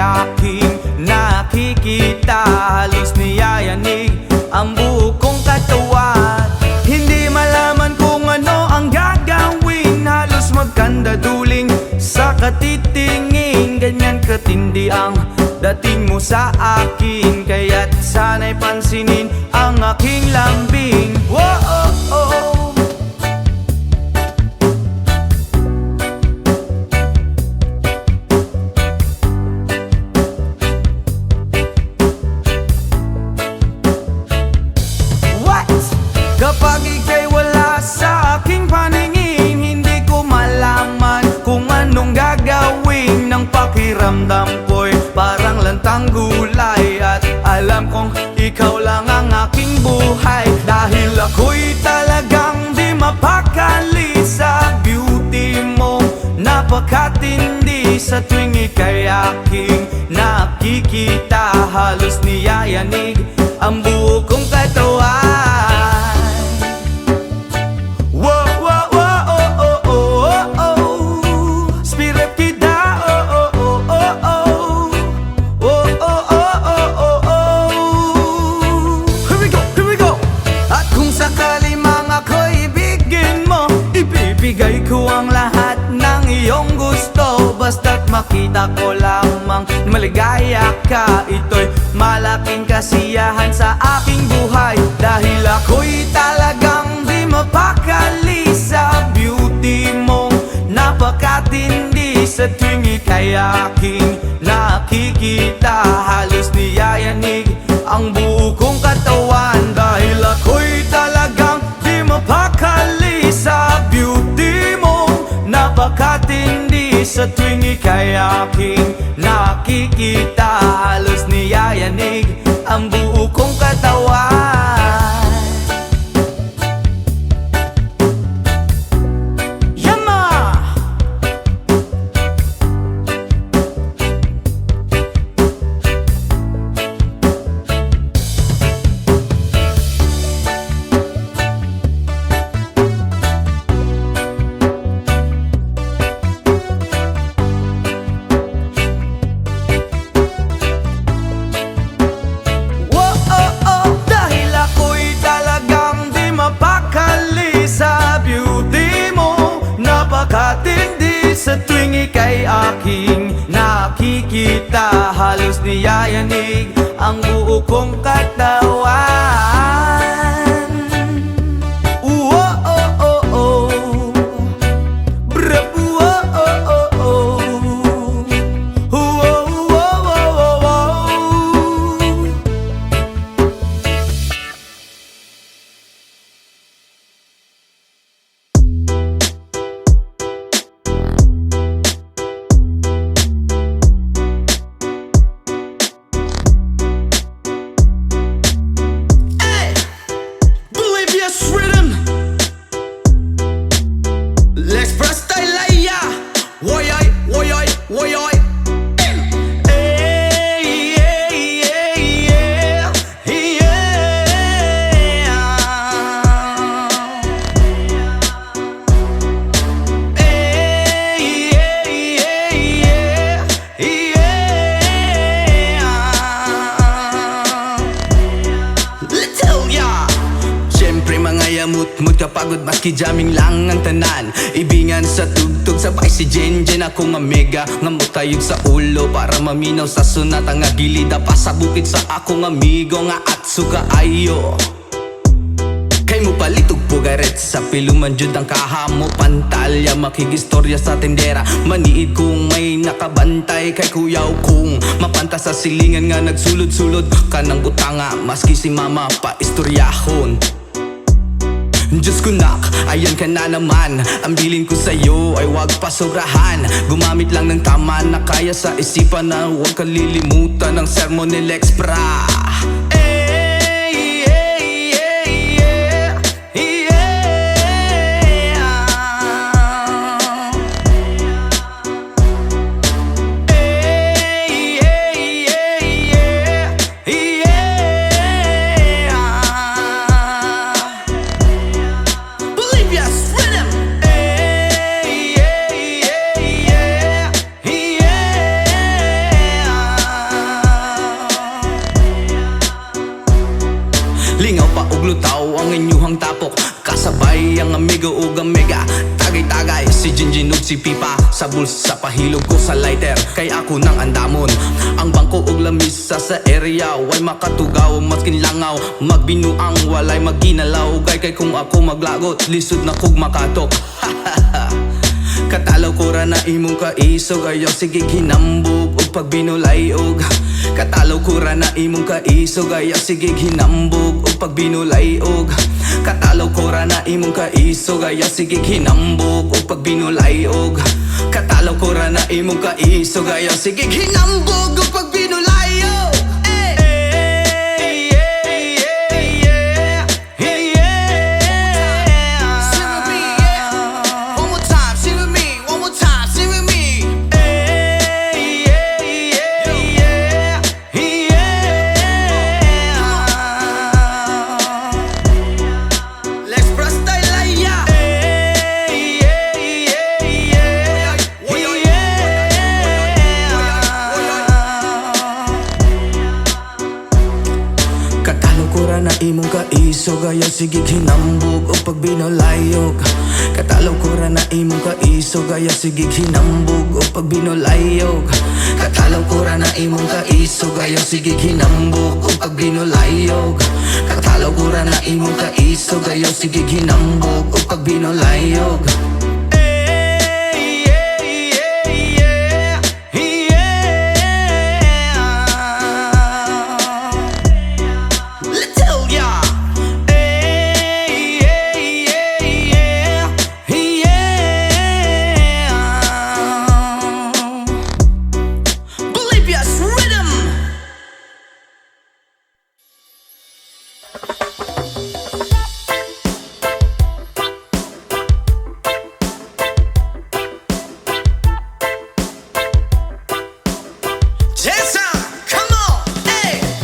aking nakikita. Halos niyayanig ang buo kong katawan. Hindi malaman kung ano ang gagawin. Halos magkandaduling sa katitingin. Ganyan katindi ang dating mo sa akin, kaya't sana'y pansinin ang aking lambing. Whoa, oh, oh. Kapag ika'y wala sa aking paningin, hindi ko malaman kung anong gagawin. Ng pakiramdam ko'y parang lantang gulay, at alam kong ikaw lang ang aking buhay. Dahil ako'y talagang di mapakali sa beauty mo. Napakatindi sa tuwing ika'y aking nakikita. Halos niyayanig ang buo kong katawan. Ibigay ko ang lahat ng iyong gusto, basta't makita ko lamang maligaya ka. Ito'y malaking kasiyahan sa aking buhay, dahil ako'y talagang di mapakali sa beauty mong napakatindi. Sa tuwing ika'y aking nakikita, halos niyayanig ang buo kong katawan. Dahil ako'y talagang di mapakali sa beauty mo, napakatindi. Sa tuwing ika'y aking nakikita, halos niyayanig ang buo kong katawan. Yama! Katindi sa tuwing ika'y aking nakikita, halos niyayanig ang buo kong katawan. Oh, oh, oh, oh. Brap, oh, oh, oh, oh. Oh, oh, oh, oh, oh. Mut kapagod maski jamming lang ang tanan. Ibingan sa tugtog sabay si Jenjen. Ako nga mega nga mutayog sa ulo para maminaw sa sunata nga gilida pa sa bukid sa akong amigo nga atso kaayo. Kay mo palitog pugaret sa piluman jud ang kahamo pantalya. Makigistorya sa tendera maniid kung may nakabantay. Kay kuyaw kung mapanta sa silingan nga nagsulod-sulod kanang butanga maski si mama pa istoryahon. Diyos ko nak, ayan ka na naman. Ang bilin ko sa'yo ay wag pasobrahan. Gumamit lang ng tama na kaya sa isipan na huwag kalilimutan ng sermon ni Lex Pra. ang inyuhang tapok. Kasabay ang amigo ug amiga, tagay-tagay si Jinjin ug si Pipa. Sa bulsa pahilog ko sa lighter, kay ako nang andamon. Ang bangko ug lamisa sa area, way makatugaw maskin langaw. Magbinuang walay maginalaw, kay kung ako maglagot, lisod na kog makatok. Katalaw ko ra na imong kaisog, ayaw sige hinambog og pagbinulayog. Katalaw ko ra na imong kaisog, ayaw sige hinambog og pagbinulayog. Katalaw ko ra na imong kaisog, ayaw sige hinambog og pagbinulayog. Katalaw ko ra na imong kaisog, ayaw sige hinambog og pagbinulayog. Na imong kaisog, ayaw sige hinambog o pagbinulayog. Katalaw ko ra na imong kaisog, ayaw sige hinambog o pagbinulayog. Katalaw ko ra na imong kaisog, ayaw sige hinambog o pagbinulayog. Katalaw ko ra na imong kaisog, ayaw sige hinambog o pagbinulayog.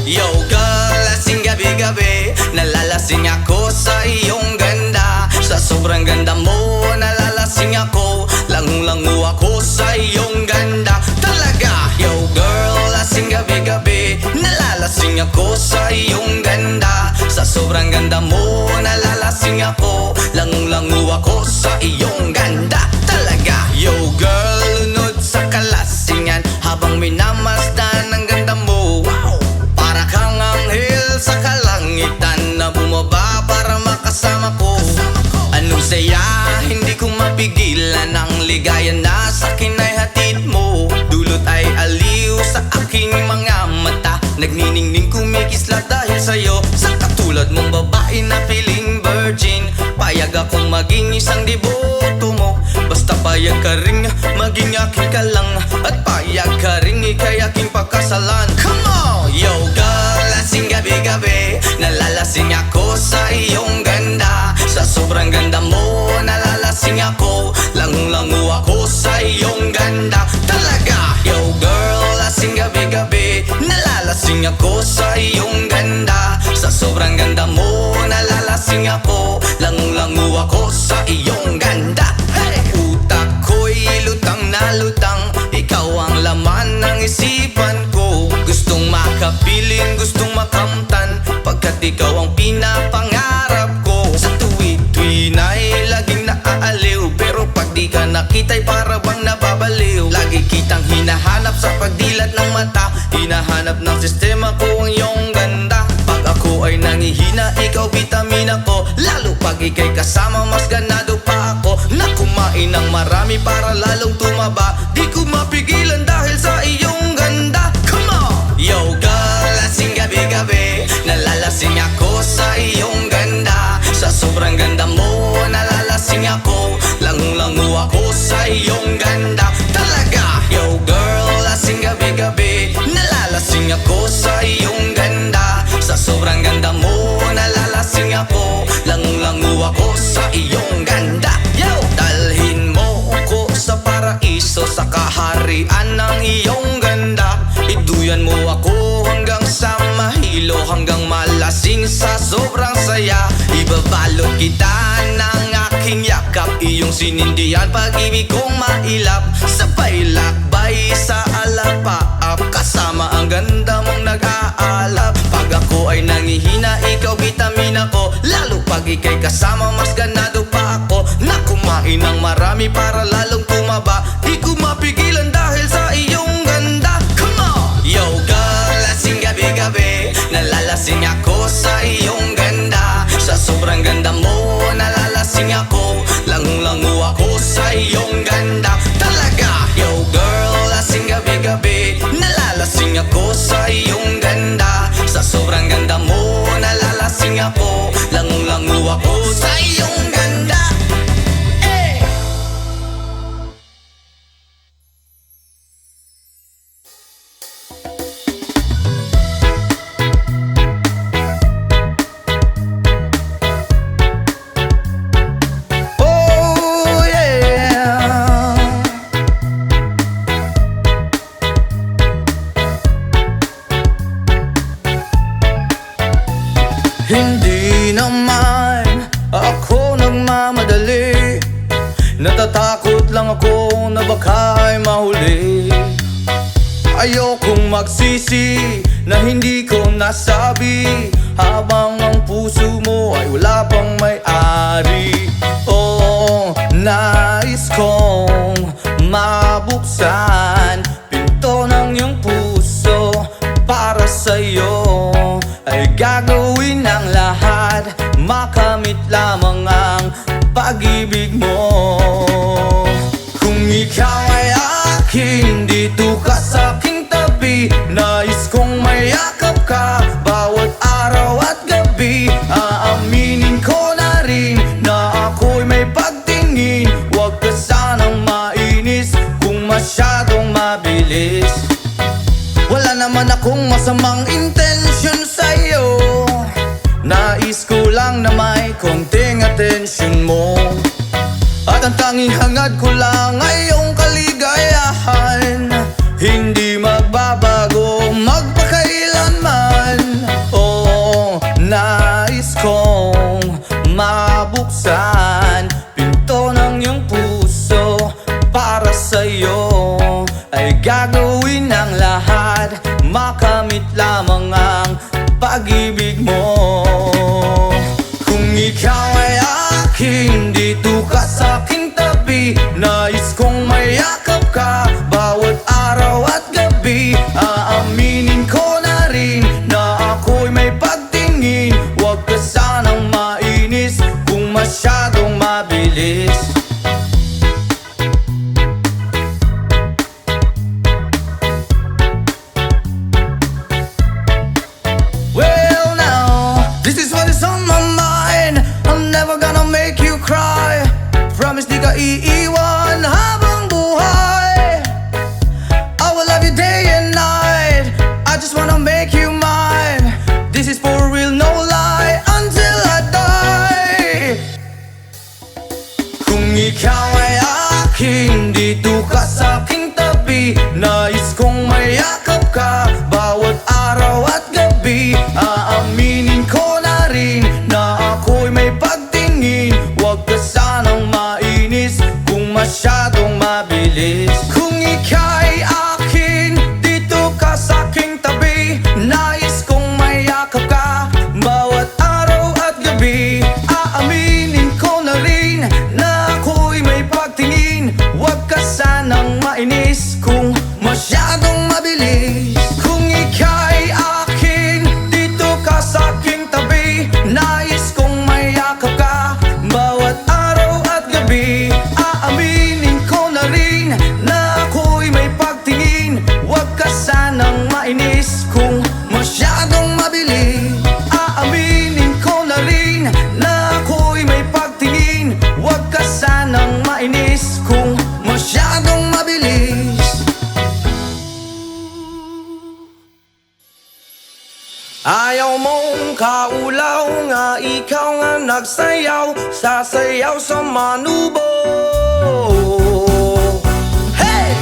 Yo girl, lasing gabi-gabi, nalalasing ako sa iyong ganda. Sa sobrang ganda mo, nalalasing ako, lango-lango ako sa iyong ganda. Talaga, yo girl, lasing gabi-gabi, nalalasing ako sa iyong ganda. Sa sobrang ganda mo, nalalasing ako, lango-lango ako sa iyong ganda. Talaga, yo girl, lunod sa kalasingan, habang minamasdan ang ganda mo. Sa kalangitan na bumaba para makasama ko. Anong saya, hindi ko mapigilan ang ligaya na sa akin ay hatid mo. Dulot ay aliw sa aking mga mata, nagniningning kumikislat dahil sa'yo. Sa katulad mong babae na piling virgin, payag akong maging isang deboto mo. Basta payag ka ring maging aking ka lang, at payag ka ring ikay aking pagkasalan. Come on! Yo girl, lasing gabi-gabi, nalalasing ako sa iyong ganda. Sa sobrang ganda mo, nalalasing ako, lango-lango ako sa iyong ganda. Talaga, yo girl, lasing gabi-gabi, nalalasing ako sa iyong ganda. Sa sobrang ganda mo, nalalasing ako, lango-lango ako sa iyong ganda. Hey! Utak ko'y lutang na lutang, ikaw ang laman ng isipan ko. Gustong makapiling, gustong makamtan, pagkat ikaw ang pinapangarap ko. Sa tuwi-tuwi na'y laging naaaliw, pero pag di ka nakita'y para bang nababaliw. Lagi kitang hinahanap sa pagdilat ng mata, hinahanap ng sistema ko ang iyong ganda. Pag ako ay nangihina, ikaw vitamina ko, lalo pag ika'y kasama mas ganado pa ako. Na kumain ng marami para lalong tumaba, di ko mapigilan dahil sa iyong ganda. Come on! Yo girl, lasing gabi-gabi, nalalasing ako sa iyong ganda. Sa sobrang ganda mo, nalalasing ako, lango-lango ako sa iyong ganda. Talaga, yo girl, lasing gabi-gabi, nalalasing ako sa iyong ganda. Sa sobrang ganda mo, nalalasing ako, lango-lango ako sa iyong ganda. Yo, dalhin mo ko sa paraiso, sa kaharian ng iyong ganda. Iduyan mo ako hanggang sa mahilo, hanggang malasing sa sobrang saya. Ibabalot kita ng aking yakap, iyong sinindihan pag-ibig kong mailap. Sabay lakbay sa alapaap, kasama ang ganda mong nag-aalap. Pag ako ay ika'y nangihina, ikaw vitamina ko. Lalo pag ika'y kasama, mas ganado pa ako na kumain ng marami para lalong tumaba. Di ko mapigilan dahil sa iyong ganda. Come on! Yo girl, lasing gabi-gabi, nalalasing ako sa iyong ganda. Sa sobrang ganda mo, nalalasing ako, langung-langu ako sa iyong ganda. Talaga! Yo girl, lasing gabi-gabi, nalalasing ako sa iyong ganda. Sa sobrang ganda mo, nalalasing ako, langung-langu ako sa iyong ganda. Hey! Oh yeah! Hindi naman ako nagmamadali, natatakot lang ako na baka ay mahuli. Ayokong magsisi na hindi ko nasabi, habang ang puso mo ay wala pang may-ari. Oh, nais kong mabuksan pinto ng iyong puso para sa'yo. Ay gagawin ang lahat, makamit lamang ang pag-ibig mo. Kung ikaw ay akin, dito ka sa aking tabi. Nais kong mayakap ka bawat araw at gabi. Aaminin ko na rin na ako'y may pagtingin. Huwag ka sanang mainis kung masyadong mabilis. Wala naman akong masamang intensyon sa'yo, nais ko lang na may konting atensyon mo. At ang tanging hangad ko lang ay iyong kaligayahan, hindi magbabago magpakailanman. Oh, nais kong mabuksan pinto ng iyong puso para sa'yo. Ay gagawin ang lahat, makamit lamang ang pag-ibig mo. Kung ikaw ay akin, dito ka sa aking tabi. Nais kong mayakap ka bawat araw at gabi. Aaminin ko na rin na ako'y may pagtingin. Huwag ka sanang mainis kung masyadong mabilis. Well now, this is what is on my mind. I'm never gonna make you cry. Promise di ka iiwan habang buhay. I will love you day and night. I just wanna make you mine. This is for real, no lie, until I die. Kung ikaw ay akin, dito ka sa aking tabi. Nais kong mayakap ka bawat araw at gabi. Aaminin ko na rin na ako'y may pagtingin. Huwag ka sanang mainis kung masyadong mabilis. Kung ika'y akin, dito ka sa aking tabi. Nais kong mayakap ka bawat araw at gabi. Aaminin ko na rin na ako'y may pagtingin. Huwag ka sanang mainis kung masyadong mabilis. Kung ika'y akin, dito ka sa aking tabi. Nais kong mayakap ka bawat araw at gabi. Aaminin ko na rin na ako'y may pagtingin. Huwag ka sanang mainis kung masyadong mabilis. Aaminin ko na rin na ako'y may pagtingin. Huwag ka sanang mainis kung masyadong mabilis. Ayaw mong kaulaw nga ikaw nga nagsayaw, sasayaw sa manubo. Hey!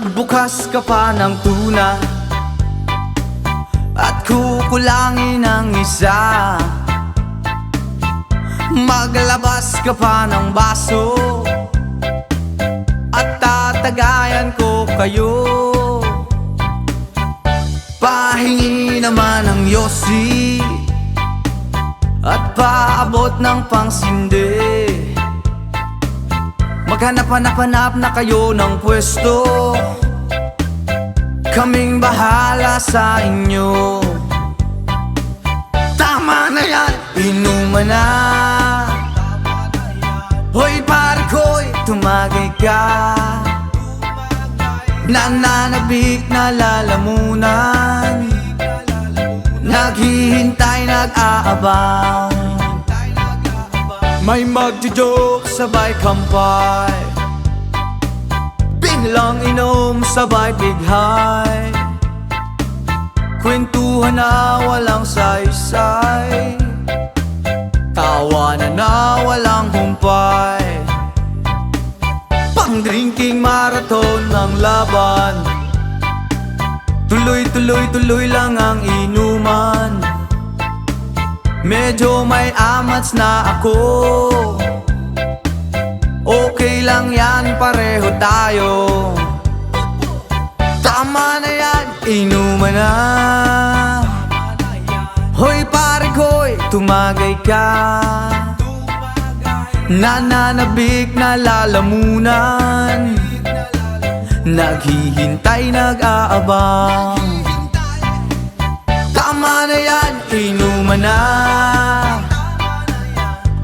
Magbukas ka pa ng tuna at kukulangin ng isa. Maglabas ka pa ng baso at tatagayan ko kayo. Pahingi naman ng yosi at paabot ng pangsindi. Maghanap-hanap na kayo ng pwesto, kaming bahala sa inyo. Tama na yan, inuman na. Hoy pare ko'y tumagay ka. Nananabik na lalamunan, naghihintay, nag-aabang. May magjo-joke, sabay kampay, biglang inom, sabay bighay. Kwentuhan na walang saysay, tawanan na walang humpay. Pang-drinking marathon ng laban, tuloy-tuloy-tuloy lang ang inuman. Medyo may amats na ako, okay lang yan, pareho tayo. Tama na yan, inuman na. Hoy pare ko'y tumagay ka. Nananabik na lalamunan, naghihintay, nag-aabang. Tama na yan, inuman na.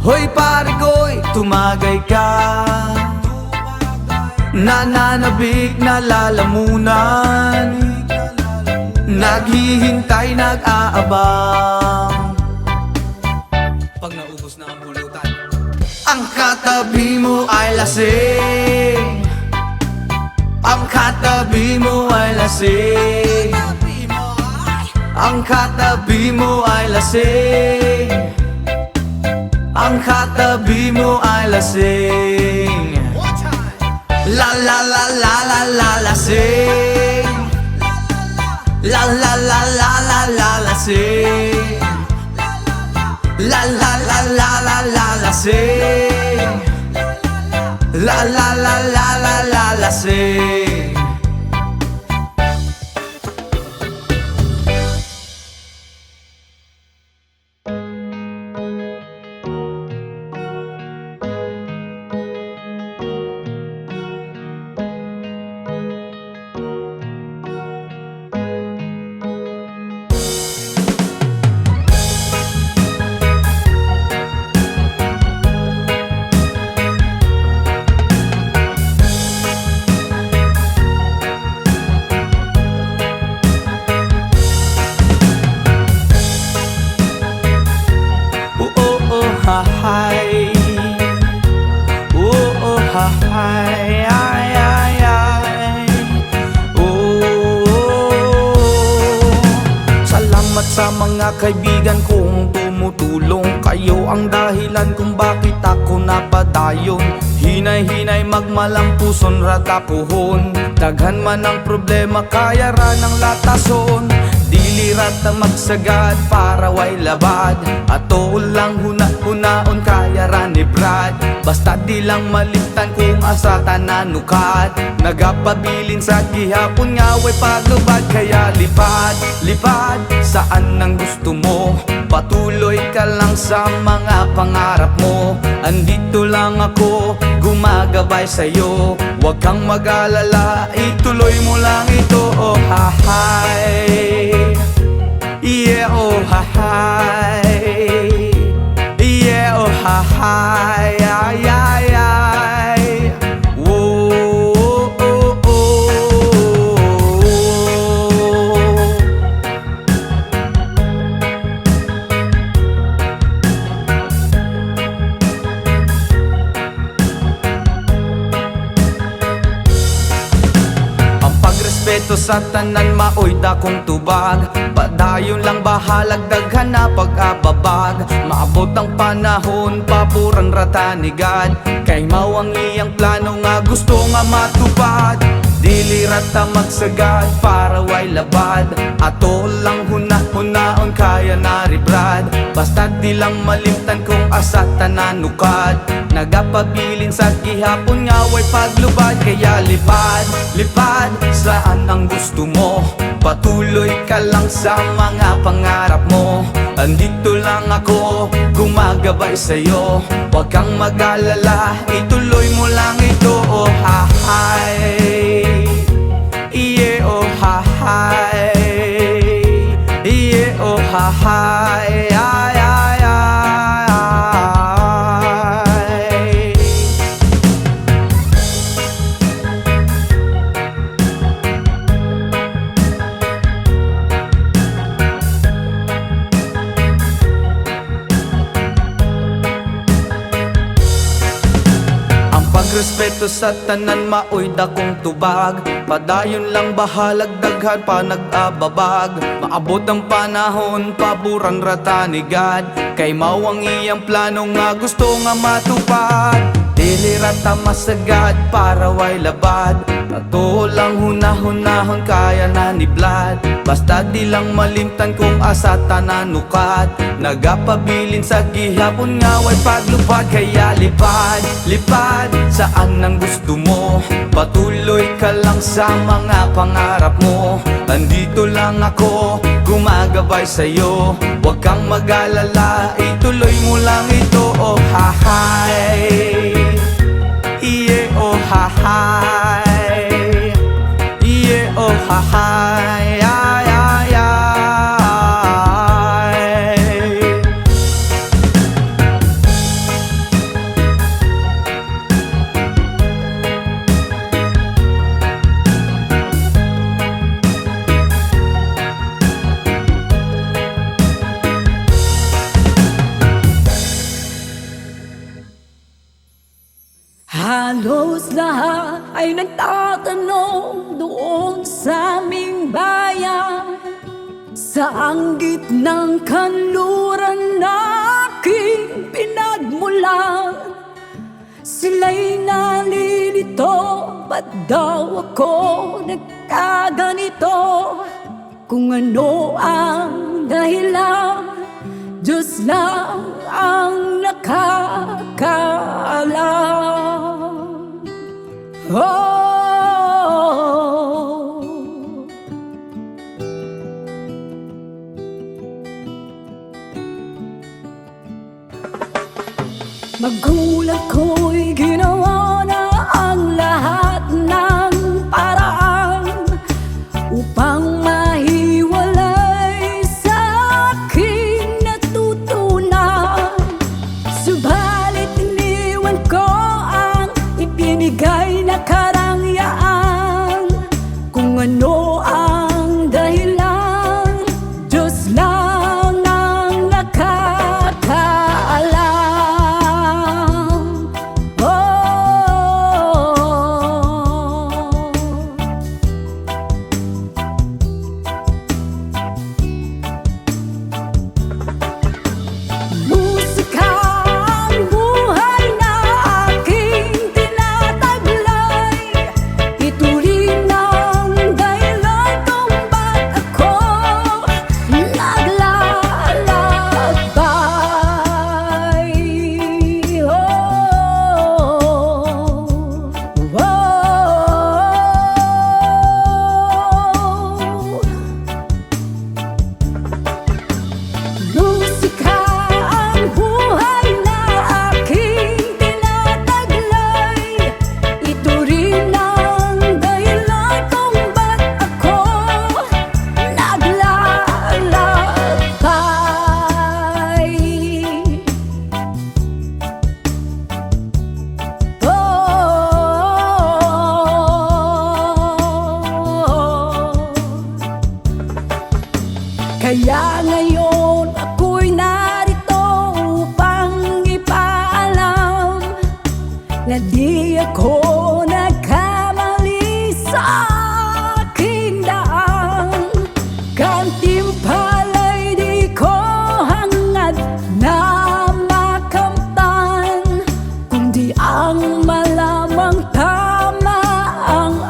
Hoy pare ko'y tumagay ka. Nananabik na lalamunan, naghihintay, nag-aabang. Pag naubos na ang bulutan, ang katabi mo ay lasing. Ang katabi mo ay lasing. Ang katabi mo ay lasing. Ang katabi mo ay lasing. La la la la la la lasing. La la la la la la lasing. La la la la la la lasing. La la la la la la lasing. Hi, oh hi, ay ay ay. Salamat sa mga kaibigan kong tumutulong. Kayo ang dahilan kung bakit ako napadayon. Hinay-hinay magmalampuson ratapuhon. Daghan man ang problema, kaya ra ng latason. Dilirat na magsagad para way labad. Ato lang huna-hunaon kaya ra ni Brad. Basta di lang malimtan kung asa tananukat. Nagapabilin sa gihapon nga way paglubad. Kaya lipad, lipad saan ang gusto mo. Patuloy ka lang sa mga pangarap mo. Andito lang ako, gumagabay sa'yo. Huwag kang mag-alala, ituloy mo lang ito. Oh hi, yeah, oh hi, yeah, oh hi, ay, ay, ay. Whoa, oh, oh, oh. Ang pagrespeto sa tanan maoy dakong tubag. Padayon lang bahalag daghan na pag-ababag. Maabot ang panahon, papuran rata ni God. Kay mao ang iyang plano nga gusto nga matupad. Dilirata magsagad para way labad. Ato lang hunaon kaya naribrad. Basta di lang malimtan kung asa tananukad. Nagapabilin sa gihapon nga way paglubad. Kaya lipad, lipad saan ang gusto mo. Patuloy ka lang sa mga pangarap mo. Andito lang ako, gumagabay sa'yo. Huwag kang mag-alala, ituloy mo lang ito. Oh hi, yeah, oh hi, yeah, oh hi, ay, ay, ay, ay. Respeto sa tanan maoy dakong tubag. Padayon lang bahalag daghan pa nag-ababag. Maabot ang panahon paburan ratanigad. Kay mawang iyang plano nga gusto nga matupad. Dilirata masagad para way labad. Ato lang hunahon kaya naniblad. Basta di lang malimtan kung asa tananukat. Nagapabilin sa gihapon nga way paglupad. Kaya lipad, lipad saan ang gusto mo. Patuloy ka lang sa mga pangarap mo. Andito lang ako, gumagabay sa'yo. Huwag kang mag-alala, ituloy mo lang ito. Oh hi, yeah, oh hi, yeah, oh hi, ay, ay, ay. Halos lahat ay nagtatanong doon sa aming bayan. Saang gitnang kanluran na aking pinagmulan. Sila'y nalilito, ba't daw ako nagkaganito? Kung ano ang dahilan, Diyos lang ang nakakaalam. Oh, magulang ko'y ginawa na ang lahat ng paraan upang mahiwalay sa aking natutunan. Subalit iniwan ko ang ibinigay na karangyaan. Kung ano ang dahilan, Diyos lang ang nakakaalam. Musika ang buhay na aking tinataglay. Ito rin ang dahilan kung ba't ako naglalakbay. Musika ang buhay na aking tinataglay. Ito rin ang dahilan kung ba't ako naglalakbay. Kaya ngayon ako'y narito upang ipaalam na di ako nagkamali sa aking daan. Gantimpala'y di ko hangad na makamtan, kundi ang malamang tama ang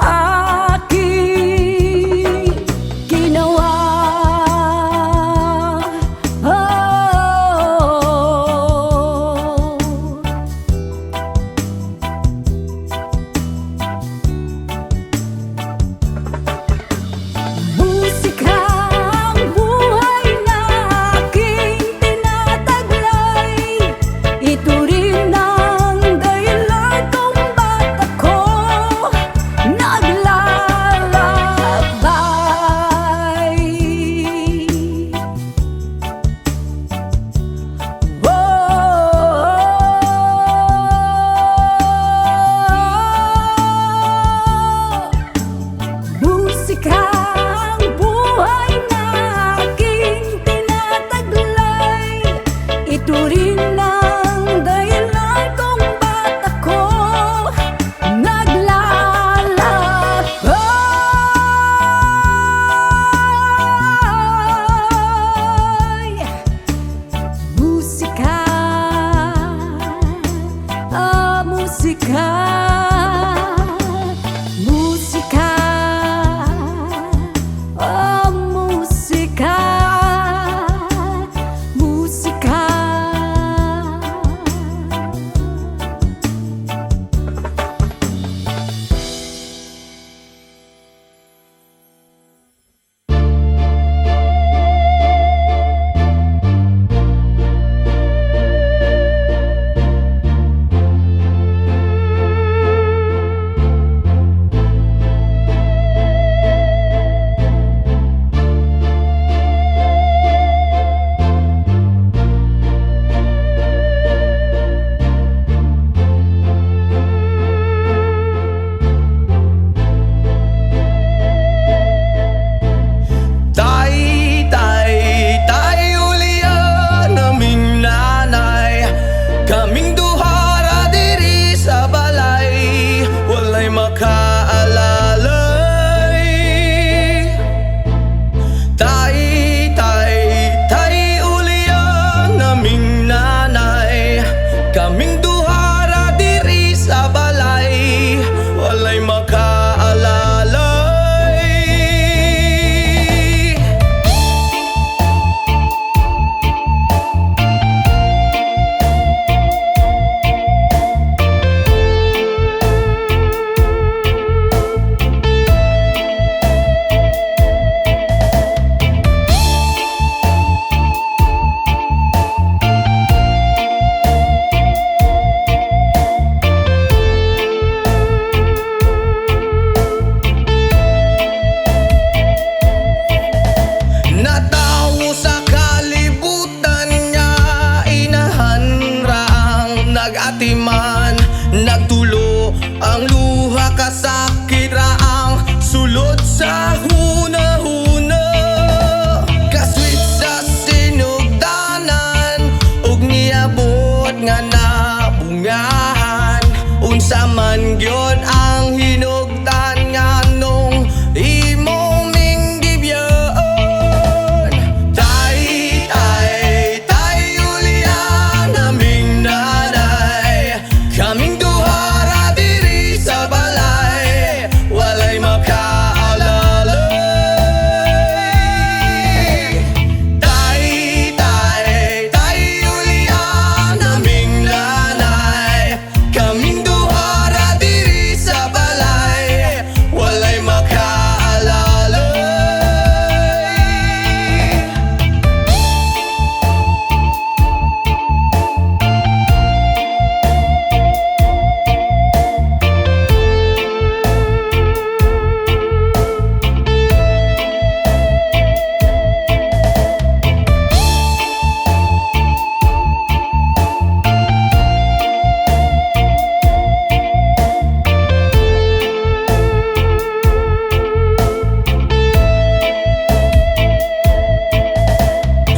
man gyud ang hinugdan nga nung imong minggibyon. Tay, Julian, aming nanay, kaming duha diri sa balay, walay makaalalay. Tay, Julian, aming nanay, kaming duha diri sa balay, walay makaalalay.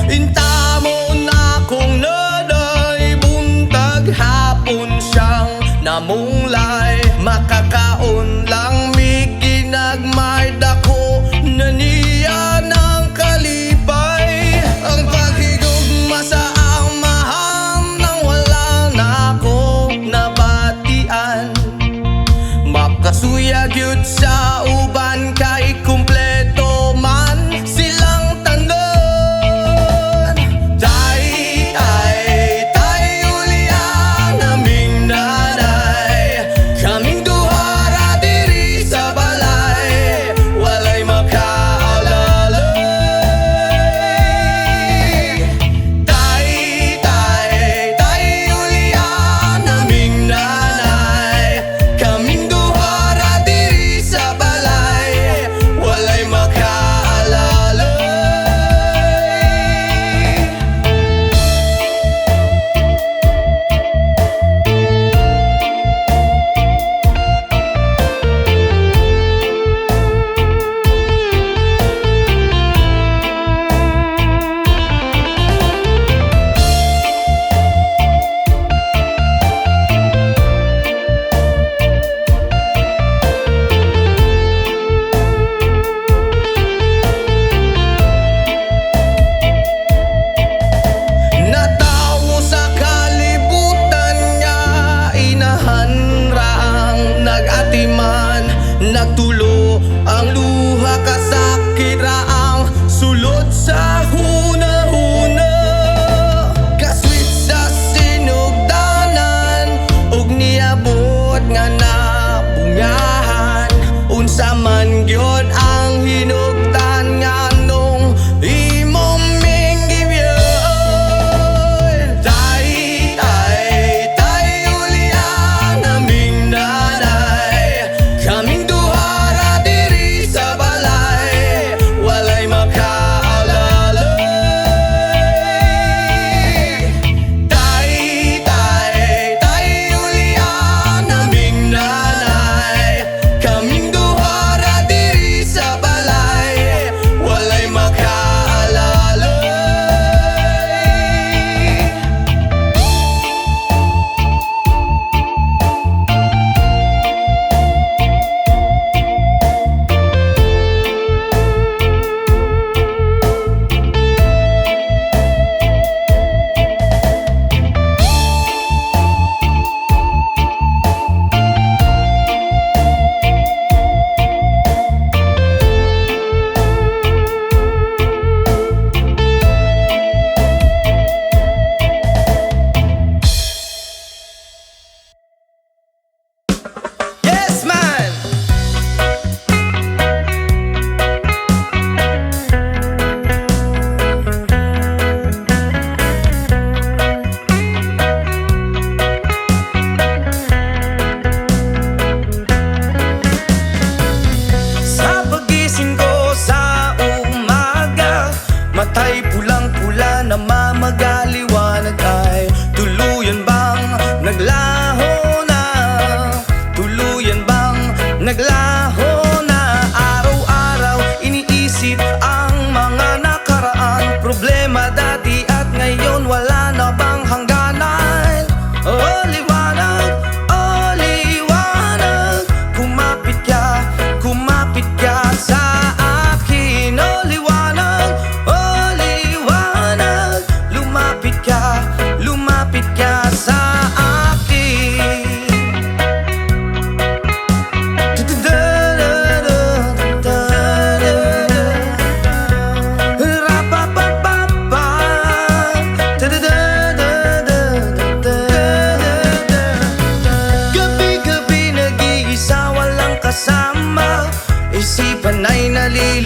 Intamo na kung naday buntag hapon siyang namunglay, makakaon lang mi ginagmay dako na niya ng kalipay. Ang paghigugma sa amahan nang wala na ko nabatian, makasuya gyud sa uban kay kumpleto man silang tanan. Tay, Julian, aming nanay,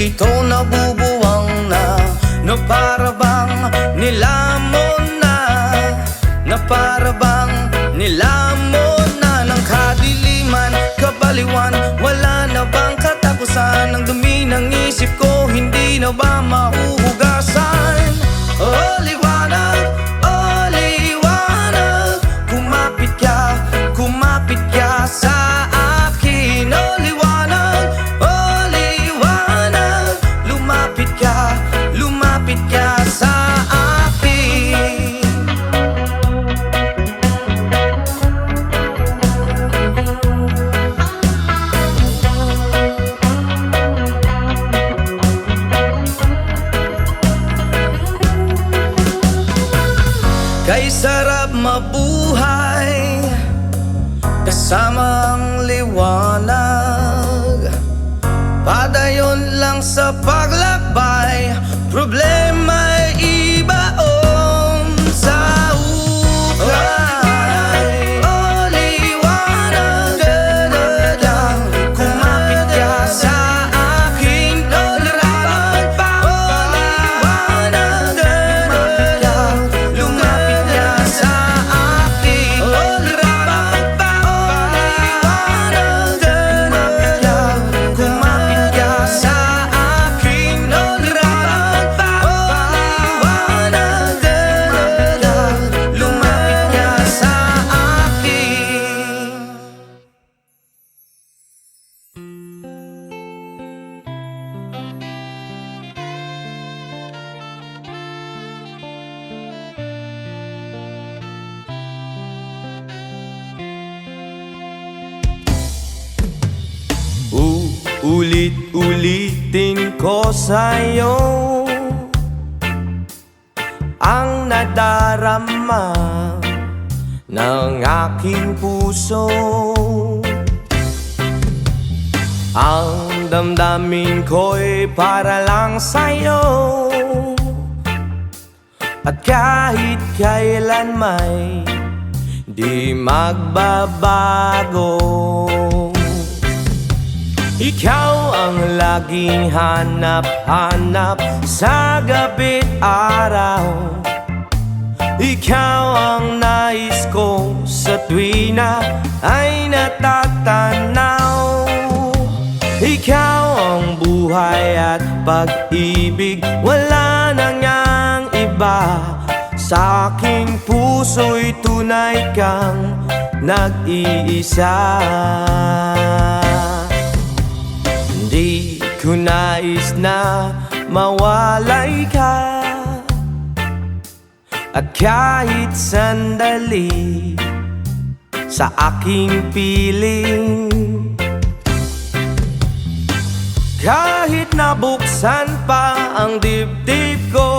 nalilito, nabubuwang na para bang nilamon na para bang nilamon na ng kadiliman, kabaliwan. Wala na bang katapusan? Ang dumi ng isip ko, hindi na ba mahuhugasan? Oh liwanag, oh liwanag, kumapit ka sa akin. Oh liwanag, oh liwanag, lumapit ka sa akin. Kay sarap mabuhay kasama ang liwanag. Padayon lang sa paglakbay, problema'y ibaon sa ukay. Oh liwanag, kumapit ka sa akin. Oh liwanag, lumapit ka sa akin. Oh liwanag, kumapit ka sa akin. Oh liwanag, lumapit ka sa akin. Ulit-ulitin ko sa'yo ang nadarama ng aking puso. Ang damdamin ko'y para lang sa'yo, at kahit kailan may di magbabago. Ikaw ang laging hanap-hanap sa gabi't araw. Ikaw ang nais ko sa tuwi na ay natatanaw. Ikaw ang buhay at pag-ibig, wala nang ngang iba. Sa aking puso'y tunay kang nag-iisa. Di ko nais na mawalay ka, at kahit sandali sa aking piling. Kahit nabuksan pa ang dibdib ko,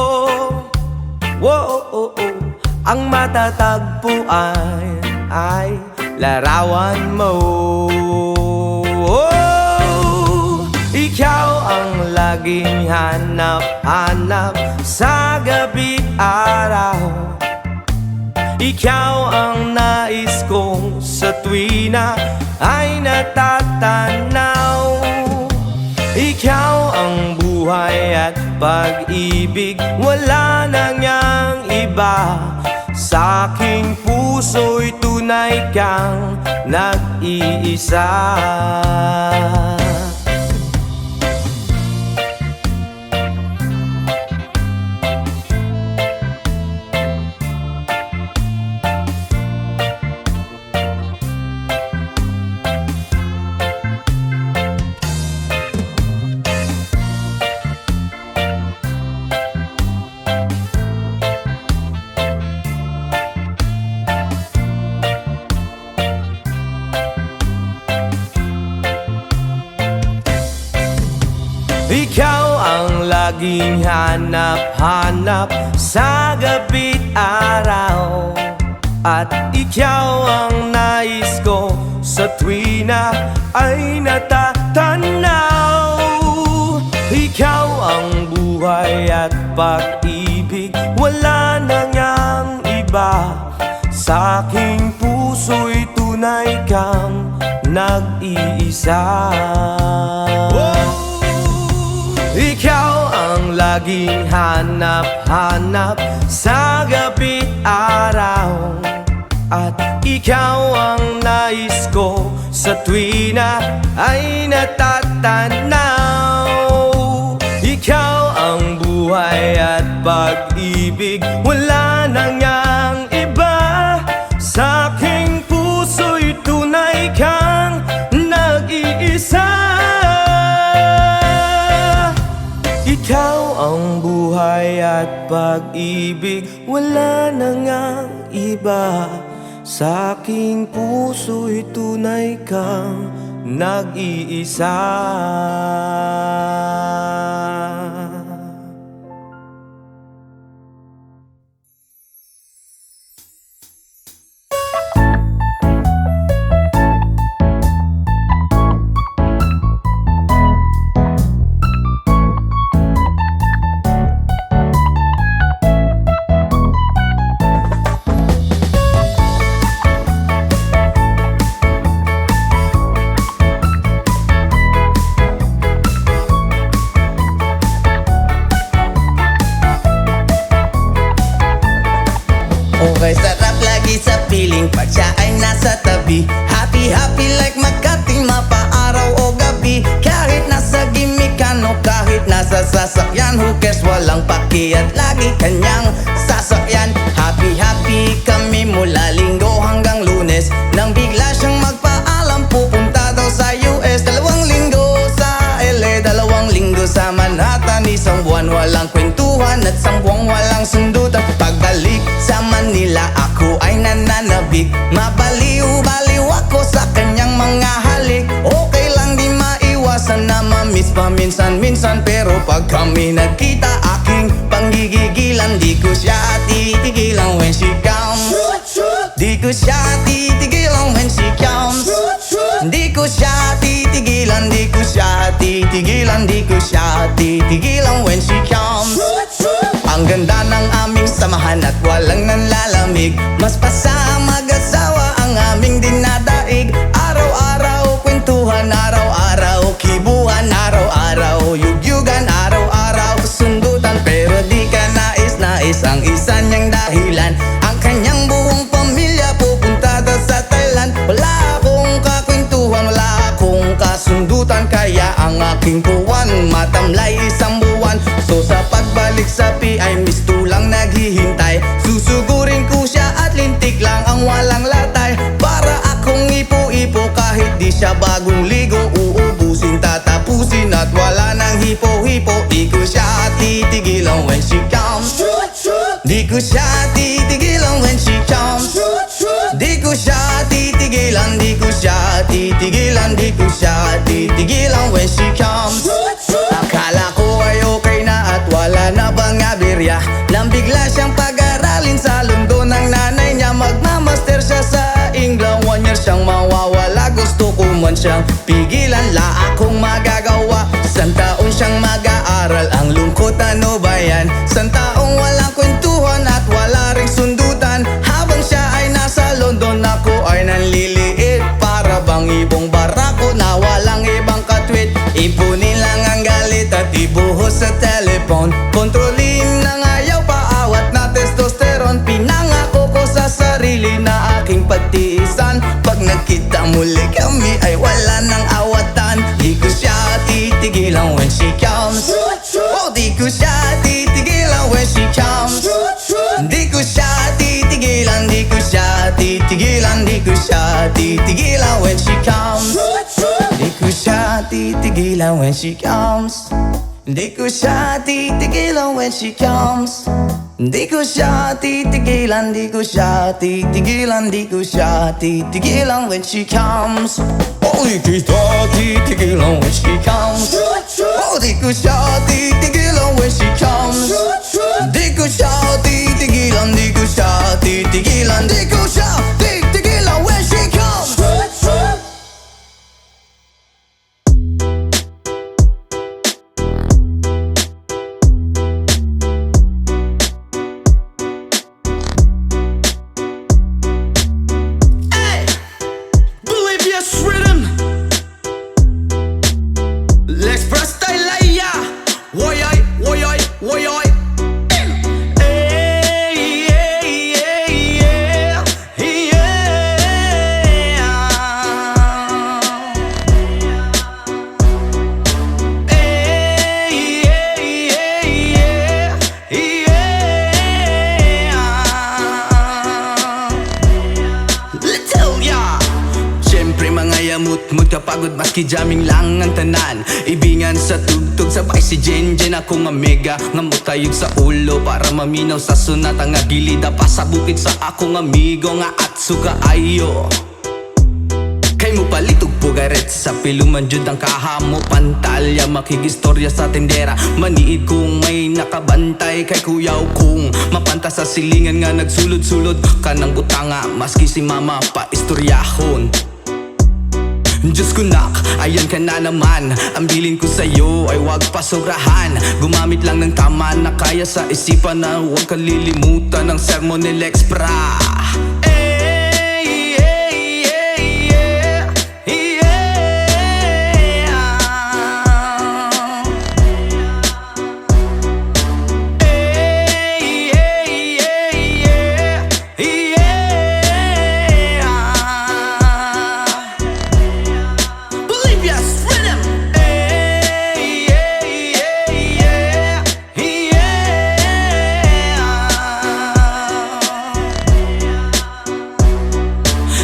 ang matatagpuan ay larawan mo. Ikaw ang laging hanap-hanap sa gabi't araw. Ikaw ang nais kong sa tuwi na ay natatanaw. Ikaw ang buhay at pag-ibig, wala nang ngang iba. Sa aking puso'y tunay kang nag-iisa. Ikaw ang laging hanap-hanap sa gabi't araw, at ikaw ang nais ko sa tuwi na ay natatanaw. Ikaw ang buhay at pag-ibig, wala nang ngang iba. Sa aking puso'y tunay kang nag-iisa. laging hanap-hanap sa gabi araw. At ikaw ang nais ko sa tuwi na ay natatanaw. Ikaw ang buhay at pag-ibig, wala na ngang iba. Sa aking puso'y tunay kang nag-iisa. Ikaw ang buhay at pag-ibig, wala na ngang iba. Sa aking puso'y tunay kang nag-iisa. Okay, sarap lagi sa piling pag siya ay nasa tabi. Happy, happy like Makati, mapaaraw o gabi. Kahit nasa gimikan o kahit nasa sasakyan, who cares, walang paki at lagi kanyang sasakyan. Happy, happy kami mula Linggo hanggang Lunes. Nang bigla siyang magpaalam, pupunta daw sa US. 2 linggo sa LA, 2 linggo sa Manhattan. Isang buwan walang kwentuhan at 1 buwang walang sundutan. Pagbalik sa Manila, ako ay nananabik. Mabaliw-baliw ako sa kanyang mga halik. Okay lang di maiwasan na mamiss paminsan-minsan, pero pag kami nagkita, aking panggigigilan. Di ko siya titigilan when she comes. Di ko siya titigilan when she comes. Di ko siya titigilan, di ko siya titigilan, di ko siya titigilan when she comes. Ang ganda ng aming samahan at walang nanlalamig. Mas pasa mag-asawa ang aming dinadaig. Araw-araw kwentuhan, araw-araw kibuhan, araw-araw yugyugan, araw-araw sundutan. Pero di ka nais-nais ang isa niyang dahilan. Ang kanyang buong pamilya pupunta daw sa Thailand. Wala akong kakwentuhan, wala akong kasundutan. Kaya ang aking buwan matamlay 1 buwan. So sa pagbalik sa PI, misto lang naghihintay. Susugurin ko siya at lintik lang ang walang latay. Para akong ipo-ipo kahit di siya bagong ligo. Uubusin, tatapusin at wala nang hipo-hipo. Di ko siya titigilan when she comes. Di ko siya titigilan when she comes. Di ko siya titigilan, di ko siya titigilan, di ko siya titigilan when she comes. Akala ko ay okay na at wala na bang aberya. Nang bigla siyang pag-aralin sa London ng nanay niya. Magmamaster siya sa England, 1 year siyang mawawala. Gusto ko man siyang pigilan, la akong magagawa. 1 taon siyang mag-aaral, ang lungkot ano ba yan? 1 taong walang kwentuhan at wala ring sundutan. Habang siya ay nasa London, ako ay nanliliit. Para bang ibong barako na walang ibang katwit. Ipunin lang ang galit at ibuhos sa telephone. Kontrolin ng ayaw, paawat na testosterone. Pinangako ko sa sarili na aking pagtiisan. Pag nagkita muli kami ay wala nang awatan. Di ko siya titigilan when she comes. Oh, di ko siya titigilan when she comes. Di ko siya titigilan, di ko siya titigilan, di ko siya titigilan when she comes. Di ko siya titigilan when she comes. Di ko siya titigilan when she comes. Di ko siya titigilan, di ko siya titigilan, di ko siya titigilan when she comes. Oh, di ko siya titigilan when she comes. Oh, di ko siya titigilan when she comes. Di ko siya titigilan, di ko siya titigilan, di ko siya titigilan when she comes. amot-mot kapagod maski jamming lang ang tanan. Ibingan sa tugtog sabay si Jenjen ako nga mega nga mutayog sa ulo para maminaw sa sunata nga gilida pa sa bukid sa akong amigo nga Atsuka ayo. Kay mo palitog pugaret sa piluman jud ang kahamo pantalya makigistorya sa tendera maniid kung may nakabantay kay kuyaw kung mapanta sa silingan nga nagsulod-sulod kanang butanga maski si mama pa istoryahon. Diyos ko nak, ayan ka na naman. Ang bilin ko sa'yo ay wag pasobrahan. Gumamit lang ng tama na kaya sa isipan na huwag kalilimutan ng sermon ni Lex Pra.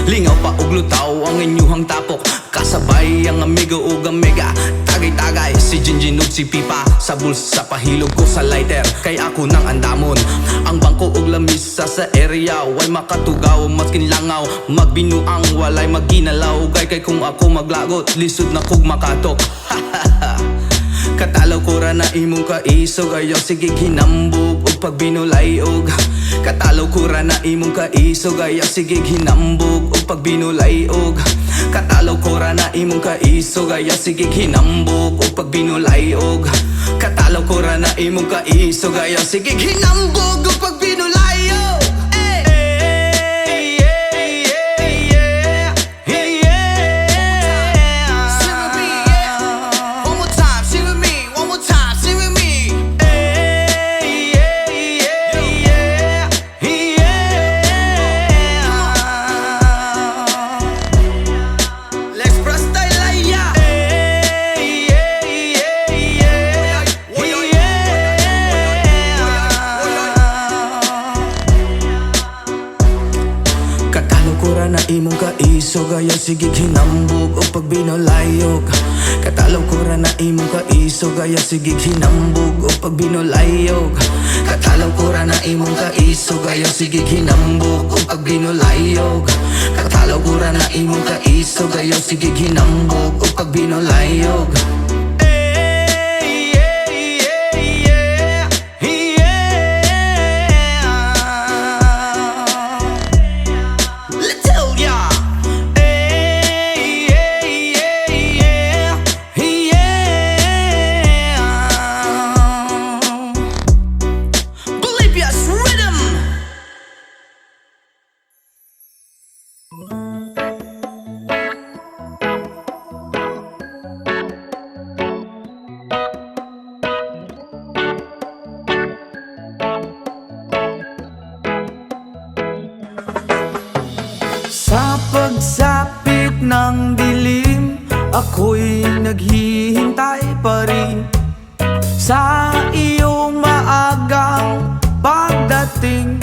Lingaw pa ug lutaw ang inyuhang tapok kasabay ang amigo ug ang mega tagay-tagay si Jinjin ug si Pipa sa bulsa pahilog ko sa lighter kay ako nang andamon ang bangko ug lamisa sa area way makatugaw maskin langaw magbinuang walay maginalaw kay kung ako maglagot lisod na kog makatok. Katalaw ko ra na imong kaisog ayaw sige hinambog ug pagbinulay og katalaw ko ra na imong kaisog ayaw sige hinambog ug pagbinulay og katalaw ko ra na imong kaisog ayaw sige hinambog ug pagbinulay og katalaw ko ra na imong kaisog ayaw sige hinambog ug pagbinulay og na imong kaisog ayaw sige hinambog o pagbinolayog katalaw ko ra na imong kaisog ayaw sige hinambog o pagbinolayog katalaw ko ra na imong kaisog ayaw sige hinambog o pagbinolayog katalaw ko ra na imong kaisog ayaw sige hinambog o pagbinolayog. Sa pagsapit ng dilim, ako'y naghihintay pa rin sa iyong maagang pagdating.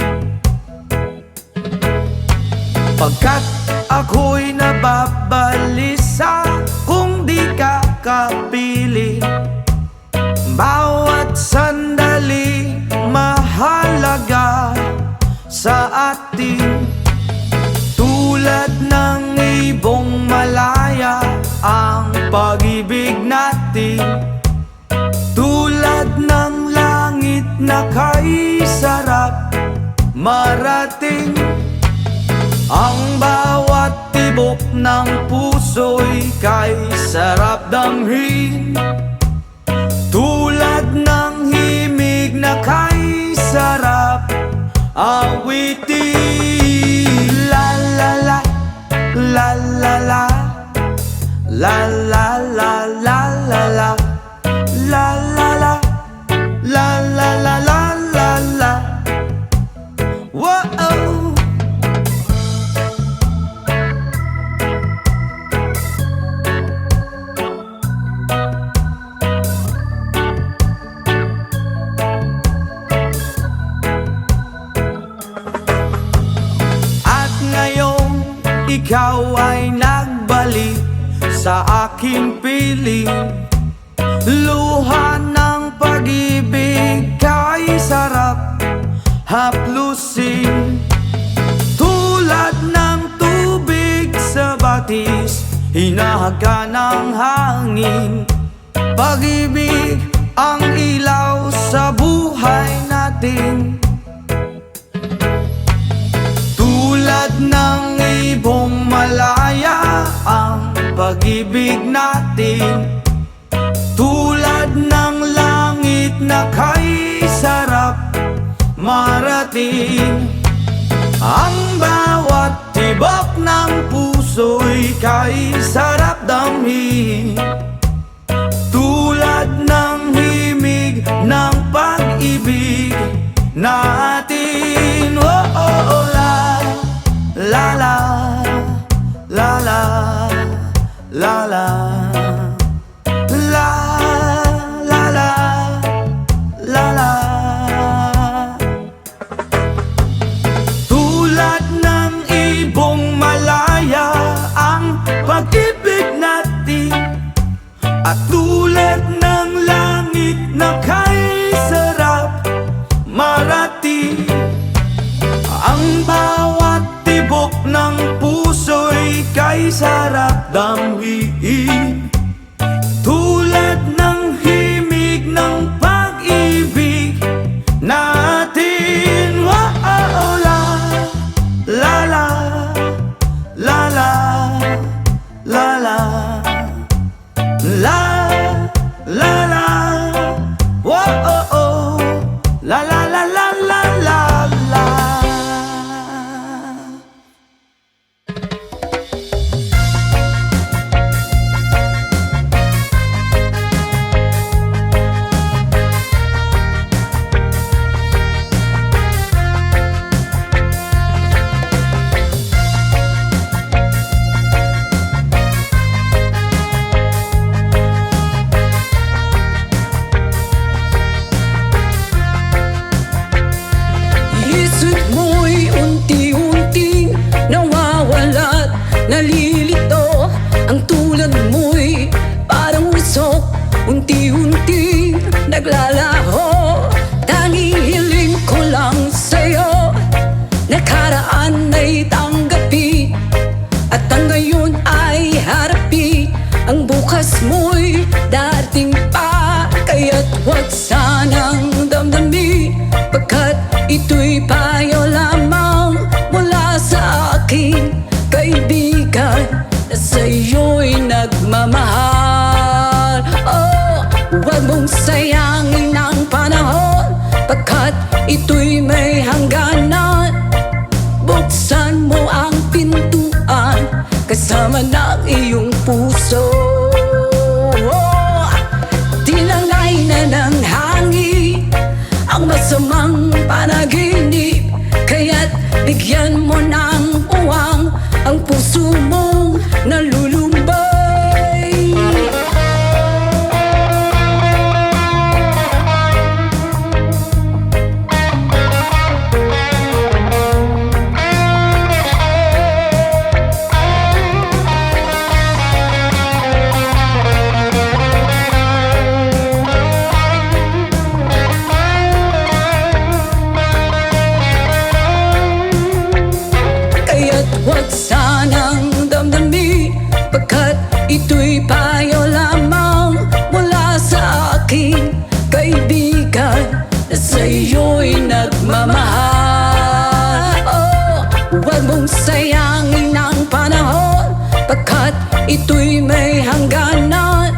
Pagkat ako'y nababalisa kung di ka kapiling. Bawat sandali mahalaga sa atin. Tulad ng ibong malaya ang pag-ibig natin. Tulad ng langit na kay sarap marating. Ang bawat tibok ng puso'y kay sarap damhin. Tulad ng himig na kay sarap awitin. La la la, la la la, la la la la la la, la la la, la la la la la la. Whoa. Ikaw ay nagbalik sa aking piling. Luha ng pag-ibig kay sarap haplusin. Tulad ng tubig sa batis, hinahaga ng hangin. Pag-ibig ang ilaw sa buhay natin. Tulad ng ibong malaya ang pag-ibig natin. Tulad ng langit na kay sarap marating. Ang bawat tibok ng puso'y kay sarap damhin. Tulad ng himig ng pag-ibig natin. Oh, oh, oh, la, la, la, la, la, la, la. La, la, la, la, la. Tulad ng ibong malaya ang pag-ibig natin. At tulad ng langit na kay sarap marating. Ang bawat tibok ng puso'y kay sarap damhin. Tulad ng himig ng pag-ibig natin. Oh, oh, oh, la, la, la, la, la, la, la, la, la, la. Oh, oh, oh, la, la, la, la, la, la, la. Isip mo'y unti-unting nawawala't nalilito. Ang tulad mo'y parang usok, unti-unting naglalaho. Tanging hiling ko lang sa'yo, nakaraan ay tanggapin, at ang ngayon ay harapin. Ang bukas mo'y darating pa, kaya't huwag sanang damdamin, pagkat ito'y payo lamang mula sa aking kaibigan na sa'yo'y nagmamahal. Oh, huwag mong sayangin ang panahon, pagkat ito'y may hangganan. Buksan mo ang pintuan kasama ng iyong puso. Oh, tinangay na ng hangin ang masamang panaginip, kaya't bigyan mo ng uwang ang puso mong nalulumbay. Huwag sanang damdamin, pagkat ito'y payo lamang mula sa aking kaibigan na sa'yo'y nagmamahal. Oh, huwag mong sayangin ang panahon, pagkat ito'y may hangganan.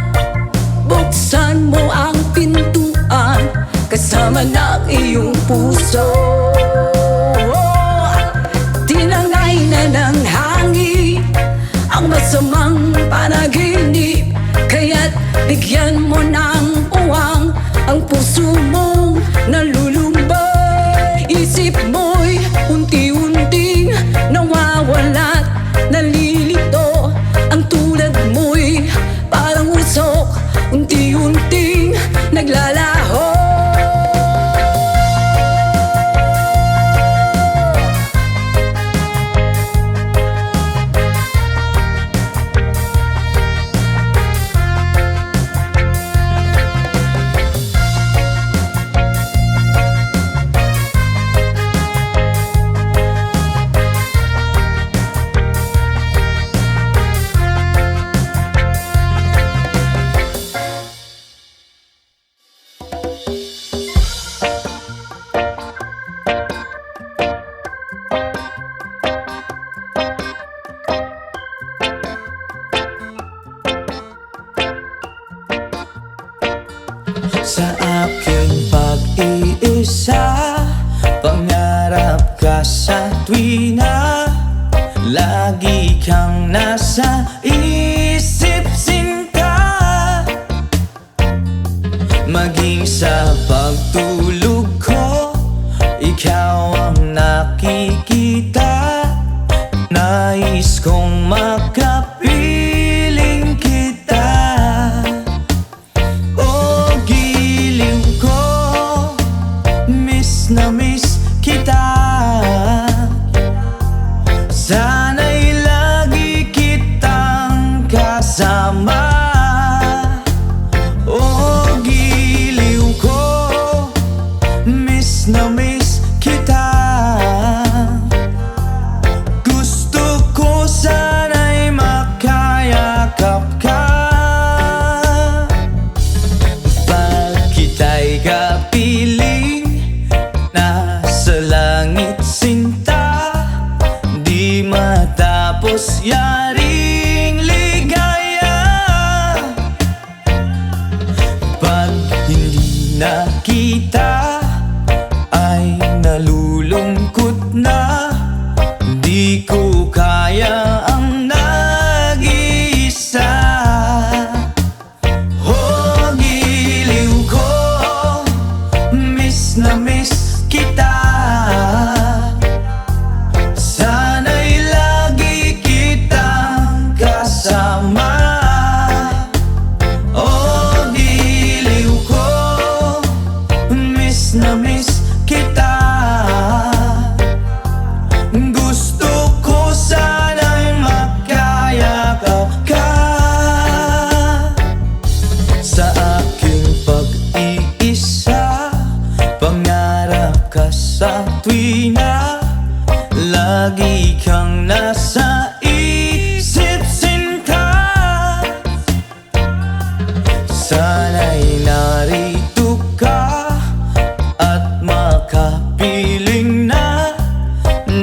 Buksan mo ang pintuan kasama ng iyong puso. Tinangay na ng hangin ang masamang panaginip, kaya't bigyan mo ng uwang ang puso mong nalulumbay. Isip mo'y unti-unting nawawala't nalilito. Ang tulad mo'y parang usok, unti-unting naglalaho. Sa aking pag-iisa, pangarap ka sa tuwina, lagi kang nasa isip sinta. Maging sa pagtulog ko, ikaw ang nakikita. Nais kong makapiling kita. Oh, giliw ko, miss na miss kita. Sana'y lagi kitang kasama. Oh, giliw ko, miss na miss kita. Gusto ko sana'y makayakap ka. Pag kita'y kapiling, nasa langit sinta, di matapos yaring ligaya. Pag hindi na kita, ay nalulungkot na. Di ko kaya ang nag-iisa. Oh, giliw ko, miss na miss kita. Sana'y lagi kitang kasama. Oh, giliw ko, miss na miss kita. Gusto ko sana'y makayakap ka. Sa aking pag-iisa, pangarap ka sa tuwina, lagi kang nasa isip sinta. Sana'y narito ka at makapiling na,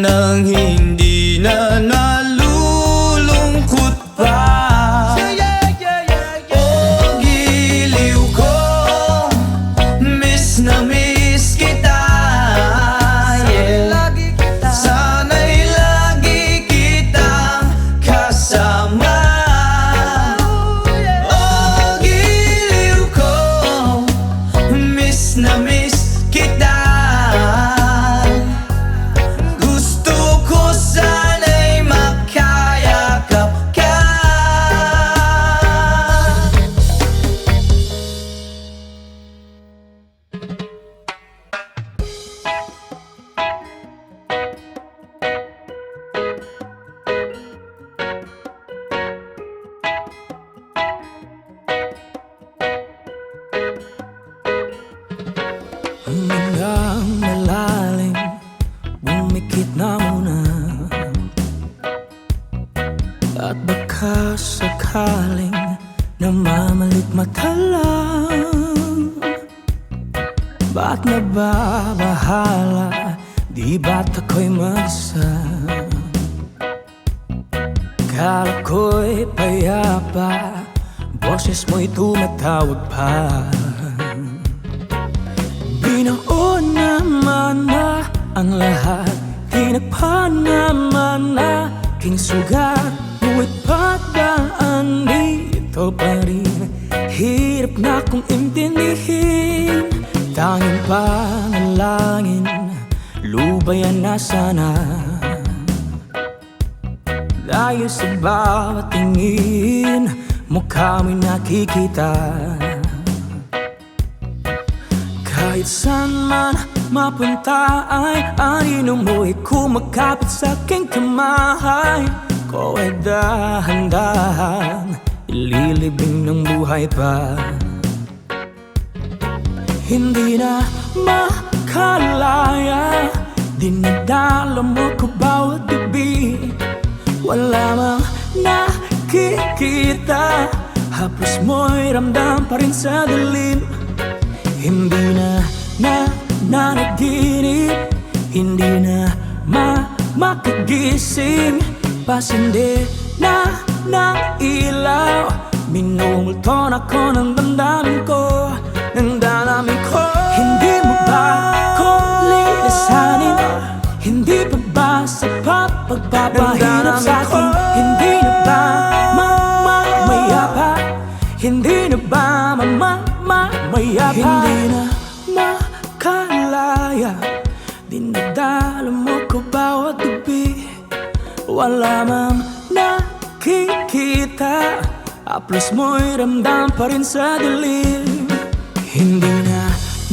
nang hindi na nalulungkot pa. Oh, giliw ko, miss na miss kita. Yeah. Sana'y lagi kitang kasama. Oh, giliw ko, miss na miss kita. Gusto ko sana'y makayakap ka. Hanggang malalim, bumikit na muna. At baka sakaling namamalit mata lang. Ba't nababahala, di ba't ako'y mag-isa? Kala ko'y payapa, boses mo'y tumatawag pa. Binaon naman na ang lahat, tinagpan naman na aking sugat. Ngunit pagdaan dito pa rin, hirap na kong intindihin. Tanging panalangin, lubayan na sana. Dahil sa bawat tingin, mukha mo'y nakikita. Kahit saan man mapunta ay anino mo'y kumakapit sa aking kamay. Ko ay dahan-dahan ililibing ng buhay pa. Hindi na makalaya, dinadala mo ko bawat gabi. Wala mang nakikita, haplos mo'y ramdam pa rin sa dilim. Hindi na nanaginip, hindi na makagising. Pasindi na ng ilaw, minumulton ako ng damdamin ko, ng damdamin. Hindi na makalaya, dinadala mo ko bawat gabi. Wala mang nakikita, haplos mo'y ramdam pa rin sa dilim. Hindi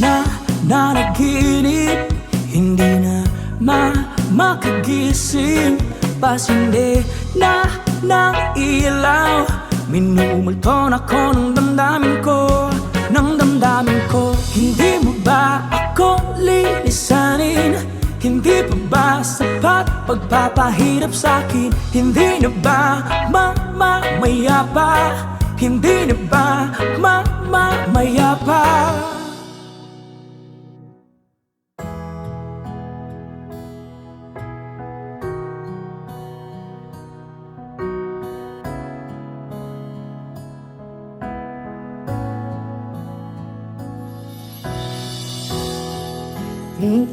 na nanaginip, hindi na makagising. Pasindi na ng ilaw, minumulton ako ng damdamin ko, ng damdamin ko. Hindi mo ba ako lilisanin? Hindi pa ba sapat pagpapahirap sa'kin? Hindi na ba mamamaya pa? Hindi na ba mamamaya pa?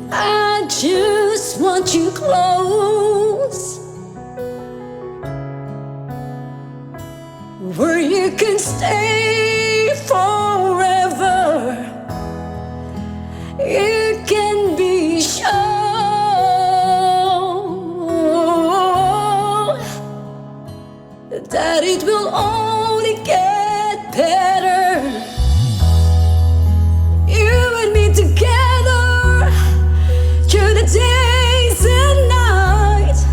I just want you close, where you can stay forever. You can be sure that it will only get better. You and me together through the days and nights.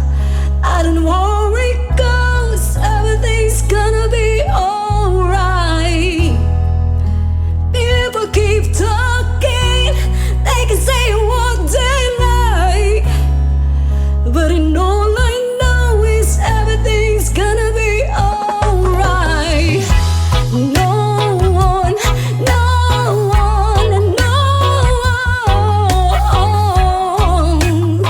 I don't worry, 'cause everything's gonna be alright. People keep talking, they can say what they like, but in all I know is everything's gonna be alright. No one, no one, no one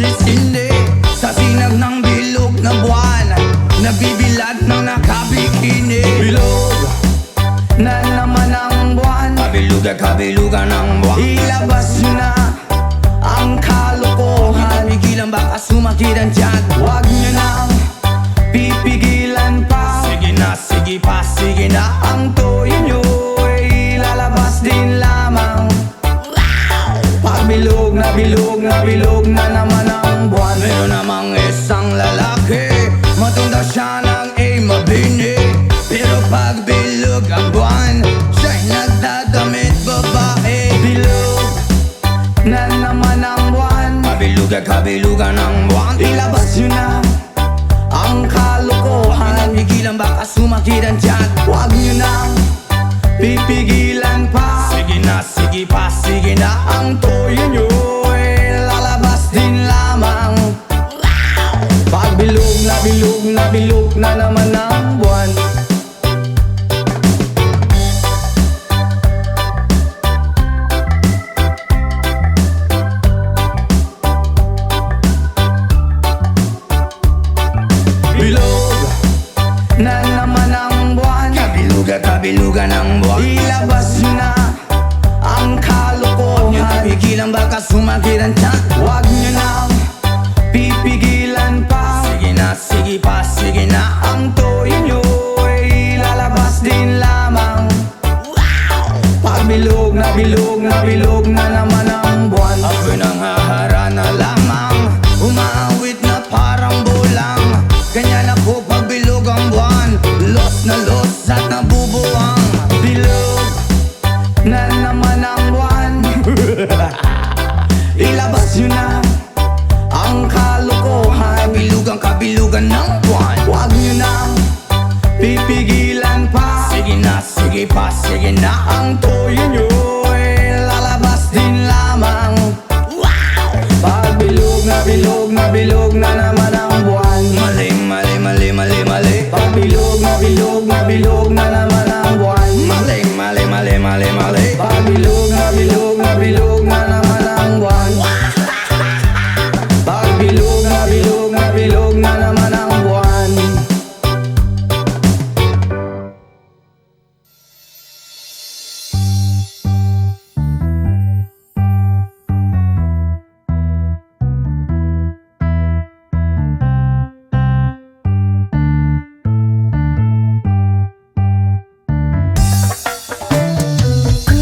sumisindi sa sinag ng bilog na buwan, nabibilad ng nakabikini. Bilog na naman ang buwan, kabilugan ng buwan. Ilabas nyo na ang kalokohan, pigilan baka sumakit ang tiyan. Huwag nyo nang pipigilan pa. Sige na, sige pa, sige na. Ang toyo nyo ay lalabas din lamang. Pagbilog na bilog na bilog na naman ang buwan. Meron namang isang lalaki, matunda siya ng mabini. Pero pag bilog ang buwan, siya'y nagdadamit babae. Bilog na naman ang buwan, kabilugan ng buwan. Ilabas nyo na ang kalokohan, pigilan baka sumakit ang tiyan. Huwag nyo nang pipigilan pa. Sige na, sige pa, sige na. Ang toyo nyo ay lalabas din lamang. Pag bilog na bilog na bilog na naman ang buwan. Bilog na naman ang buwan, kabilugan ng buwan. Ilabas nyo na ang kalokohan, pigilan baka sumakit ang tiyan. Huwag nyo nang pipigilan pa. Sige na, sige pa, sige na. Ang toyo nyo ay lalabas din lamang. Pag bilog na bilog na bilog na naman ang buwan, ako'y nanghaharana lamang, umaawit na parang bulang. Ganyan ako pag bilog ang buwan, los na los at nabubuwang. Bilog na naman ang buwan. Ilabas nyo na ang kalokohan, kabilugan ng buwan. Huwag nyo nang pipigilan pa. Sige na, sige pa, sige na. Ang toyo nyo ay lalabas din lamang. Pag bilog na bilog na bilog na naman ang buwan. Mali, mali, mali, mali, mali. Pag bilog na bilog na bilog na naman ang buwan. Mali, mali, mali, mali, mali. Pag bilog na bilog na bilog na naman ang buwan. Pag bilog na bilog na bilog na naman ang buwan.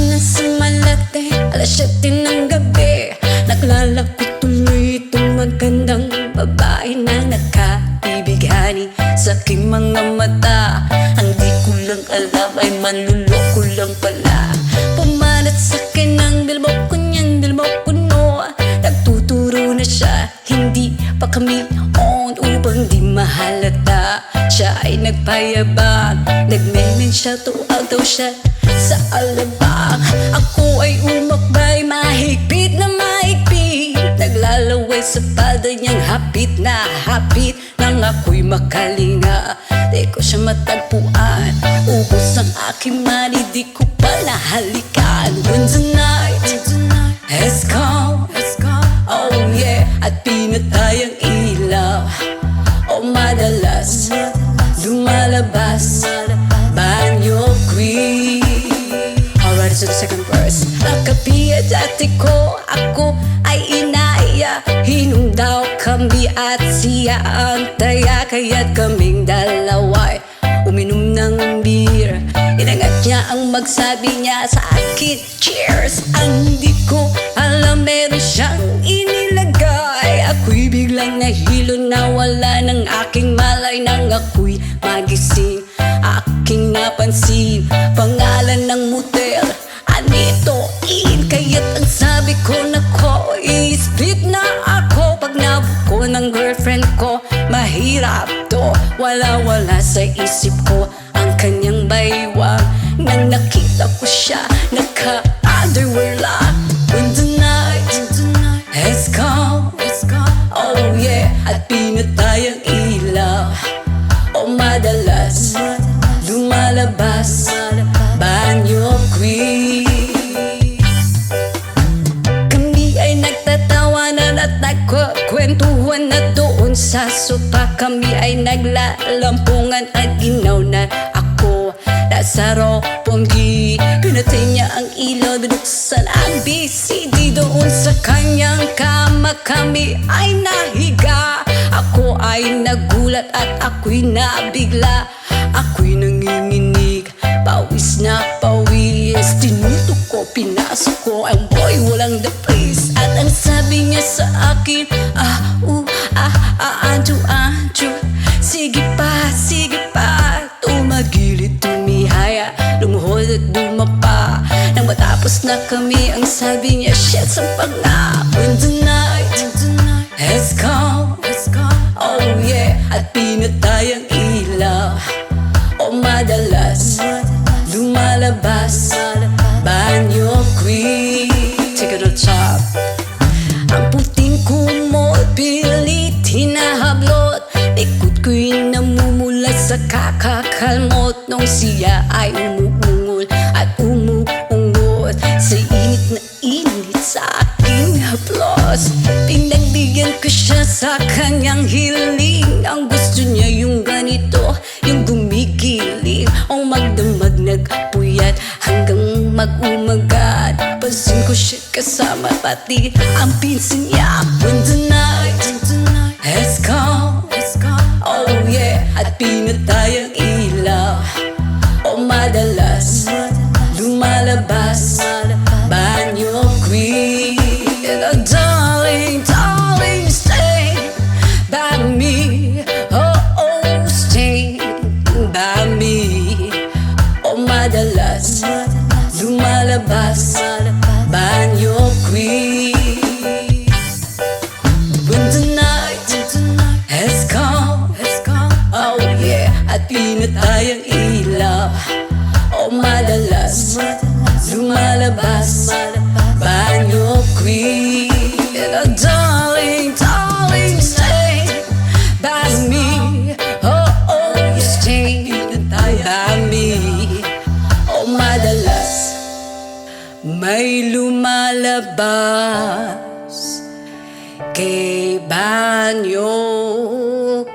Nasa Malate, alas 7 ng gabi, naglalakot tuloy itong magandang babae na nakaibigani sa aking mga mata. Ang di ko lang alam ay manluloko lang pala. Pumanat sa akin ang bilbok ko niyan, bilbok ko no. Nagtuturo na siya, hindi pa kami on upang di mahalata. Siya ay nagpayabang, nagmemen siya, tuwag daw siya sa alabang. Ako ay umakbay, mahigpit na mahigpit, naglalaway sa palda niyang hapit na hapit. Nang ako'y makalinga, di ko siya matagpuan. Ubos ang aking money, di ko pa nahalikan. When the night has come, oh yeah, at pinatay ang ilaw, oh madalas lumalabas banyo queen. Alright, so the second verse. Nakapiya dati ko, ako ay inaya. Hinong daw kami at siya ang taya, kaya't kaming dalawa'y uminom ng beer. Inangat niya ang magsabi niya sa akin, cheers. Ang hindi ko alam, meron siyang inilagay. Ako'y biglang nahilo, nawala ng aking malay. Nang ako'y magising, aking napansin pangalan ng motel, Anito Inn. Kaya't ang sabi ko, nako, i-split na ako. Pag nabuko ng girlfriend ko, mahirap to. Wala-wala sa isip ko ang kanyang baywang. Nang nakita ko siya, naka-underwear lang. When the night has come, oh yeah, at pinatay ang ilaw, oh madalas lumalabas banyo queen. Kami ay nagtatawanan at nagkukwento Buwan na doon sa sopa kami ay naglalampungan at ginaw na ako nasa Roppongi. Pinatay niya ang ilaw, binuksan ang BCD. Doon sa kanyang kama kami ay nahiga. Ako ay nagulat at ako'y nabigla. Ako'y nanginginig, pawis na pawis. Tinutok ko, pinasok ko ang boy, walang the place. At ang sabi niya sa akin, Anjo, sige pa, tumagilid, tumihaya, lumuhod at dumapa. Nang matapos na kami, ang sabi niya, shit, sampag na. When the night has come, oh yeah, at pinatay ang ilaw. O madalas lumalabas banyo queen. Take it to the top. Ang puting kumot, pilit hinahablot. Likod ko'y namumulat sa kakakalmot. Nung siya ay umuungol at umuungot sa init na init sa aking haplos. Pinagbigyan ko siya sa kanyang hiling. Ang gusto niya yung ganito, yung gumigiling. O magdamag nagpuyat hanggang mag-umagat. Pansin ko siya kasama pati ang pinsan niya. When the night has come, oh yeah, at pinatay ang ilaw. O madalas lumalabas banyo queen. Oh darling, stay by me. Oh, stay by me. O madalas lumalabas banyo queen. When the night has come, oh yeah, at pinatay ang ilaw. O madalas lumalabas banyo queen. Oh darling, stay by me. Oh, stay by me. O madalas may lumalabas kay banyo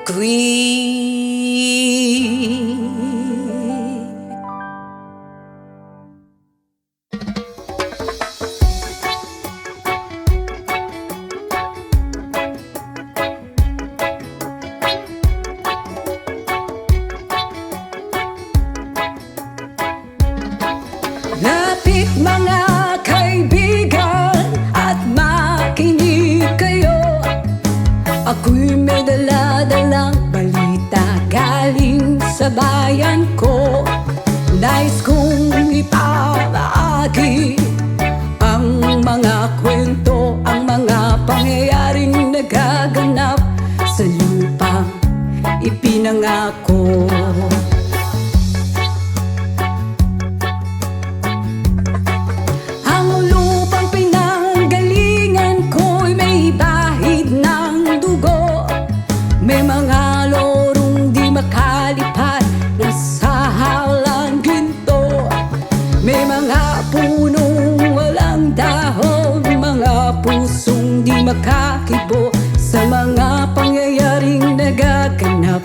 queen. Lapit mga kaibigan at makinig kayo. Ako'y may dala-dalang balita galing sa bayan ko. Nais kong ipamahagi ang mga kwento, ang mga pangyayaring nagaganap sa lupang ipinangako. May mga lorong di makalipad nasa halang ginto. May mga punong walang dahon, mga pusong di makakibo sa mga pangyayaring nagaganap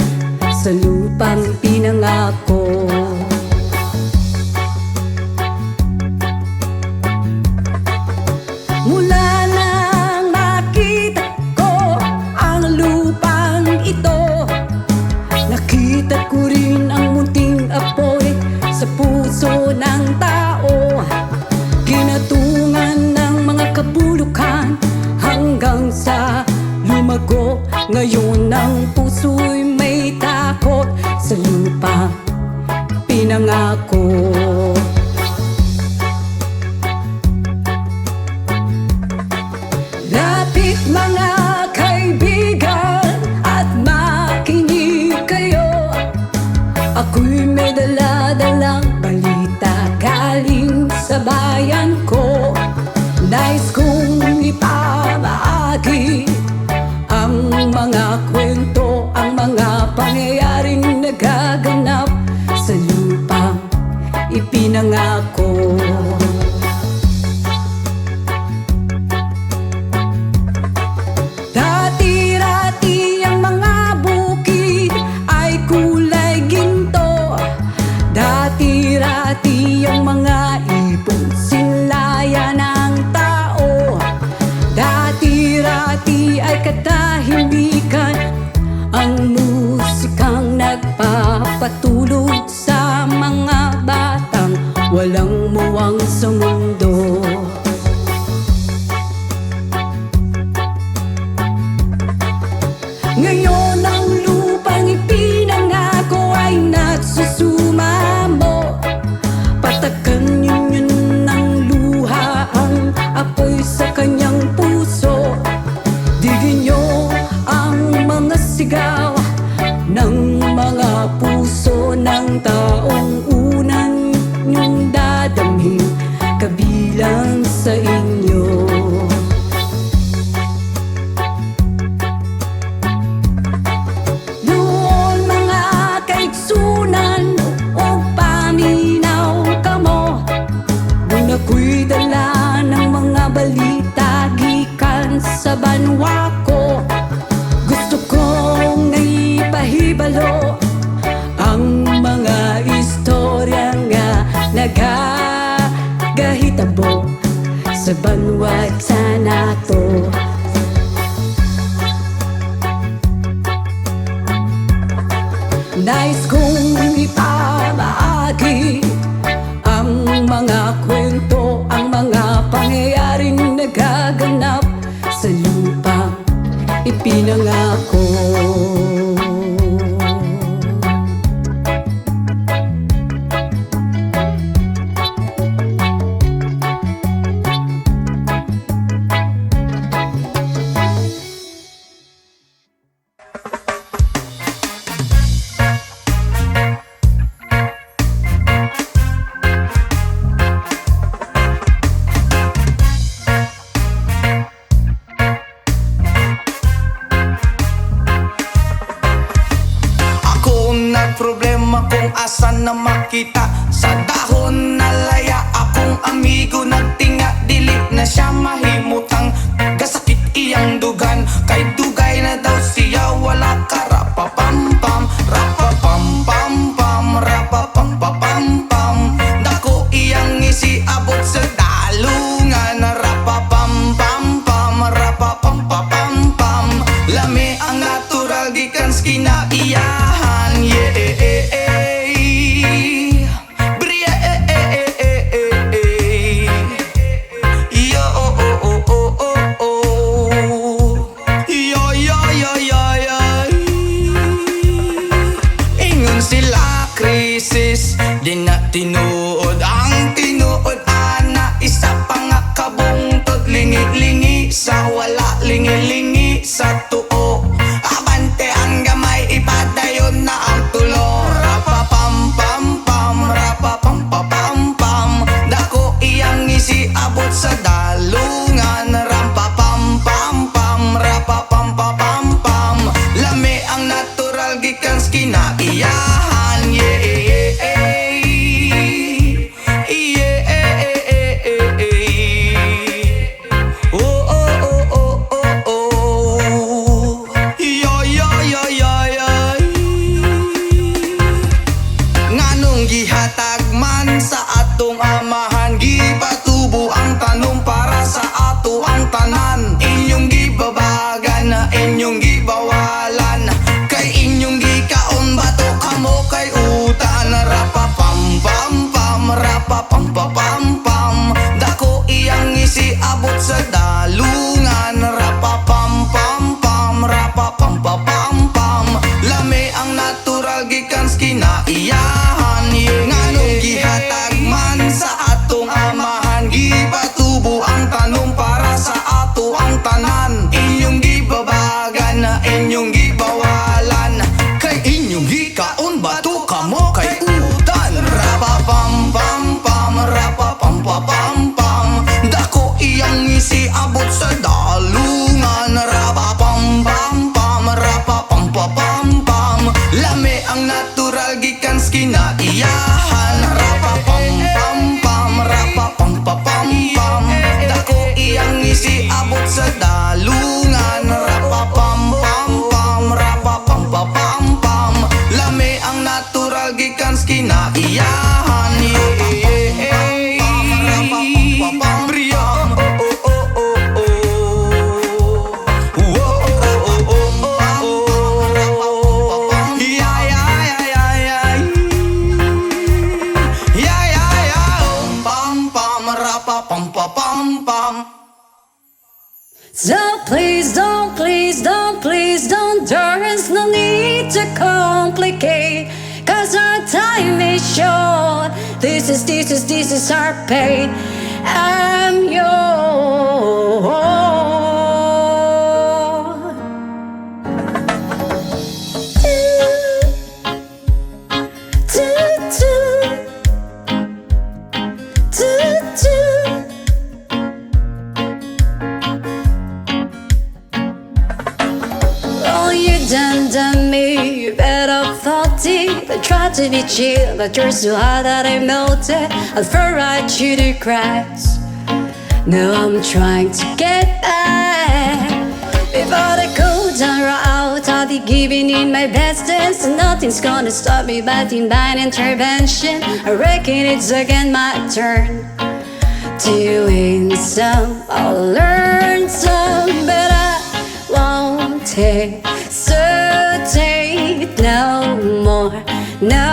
sa lupang pinangako. Mula nang makita ko ang lupang ito, nakita ko rin ang munting apoy sa puso ng tao. Kinatungan ng mga kabulukan hanggang sa lumago. Ngayon ang puso'y may takot sa lupang pinangako. Lapit mga kaibigan at makinig kayo. Ako'y may dala-dalang balita galing sa bayan ko. Nais kong ipamahagi ang mga kwento, ang mga pangyayaring nagaganap sa lupang Ngayon ang lupang ipinangako ay nagsusumamo. Patakan yun ng luha ang apoy sa kanyang puso. Digin nyo ang mga sigaw ng mga puso ng taong unang nyong dadamhin kabilang sa inyo. Noon mga kaigsunan o paminaw kamo, nung ako'y dala ng mga balita gikan sa banwa ko. Gusto kong ipahibalo ang mga istorya nga nagagahitabo sa banwa sa nato. Nais kong ipamahagi ang mga kwento, ang mga pangyayaring nagaganap sa lupang ipinangako. Problema kung asan na makita. Sa dahon na laya akong amigo nagtinga. Dili na siya mahimutang gasakit iyang dugan. Kay dugay na daw siya wala ka. Rapapampam, rapapampampam, rapapampapampam. Dako iyang isiabot sa dalungan. Rapapampampam, rapapampapampam. Lami ang natural gikan sa kinaiyahan. Yeah. Di na tinuod ang tinuod ana. Isa pa nga kabungtod. Lingi-lingi sa wala, lingi-lingi sa tuo. Abante ang gamay, ipadayon na ang tulo. Rapapampampam, rapapampapampam. Dako iyang isiabot sa dalungan. Rampapampampam, rapapampapampam. Lami ang natural gikan sa kinaiyahan. Yeah. Gihatag man sa atong amahan, gipatubo ang tanong para sa ato ang tanan. Inyong gibabagan na inyong gibawalan, kay inyong gikaon bato kamo kay utan. Rapapampampam, rapapampapampam. Dako iyang isiabot sa dalungan. Rapapampampam, rapapampapampam. Lami ang natural gikan sa kinaiyahan. Nganong gihatag man sa atong amahan, gipatubo ang tanong para sa ato ang tanan. Inyong gibabagan na inyong gibawalan, kay inyong gikaon bato kamo kay utan. Rapapampampam, rapapampapampam. Dako iyang isiabot sa dalungan. Rapapampampam, rapapampapampam. Lami ang natural gikan sa kinaiyahan. Rapapampampam, rapapampapampam. Dako iyang isiabot sa dalungan. Rapapampampam, rapapampapampam. Lami ang natural gikan sa kinaiyahan. So please don't, please don't, please don't to complicate, 'cause our time is short. This is our pain. I'm yours. Oh, you done me, you better thought it. I tried to be chill, but you're so hot that I melted. I fell right through the cracks. Now I'm trying to get back. Before the cold down out, I'll be giving in my best dance, and nothing's gonna stop me but divine intervention. I reckon it's again my turn to win some, I'll learn some, but I won't hesitate no more, no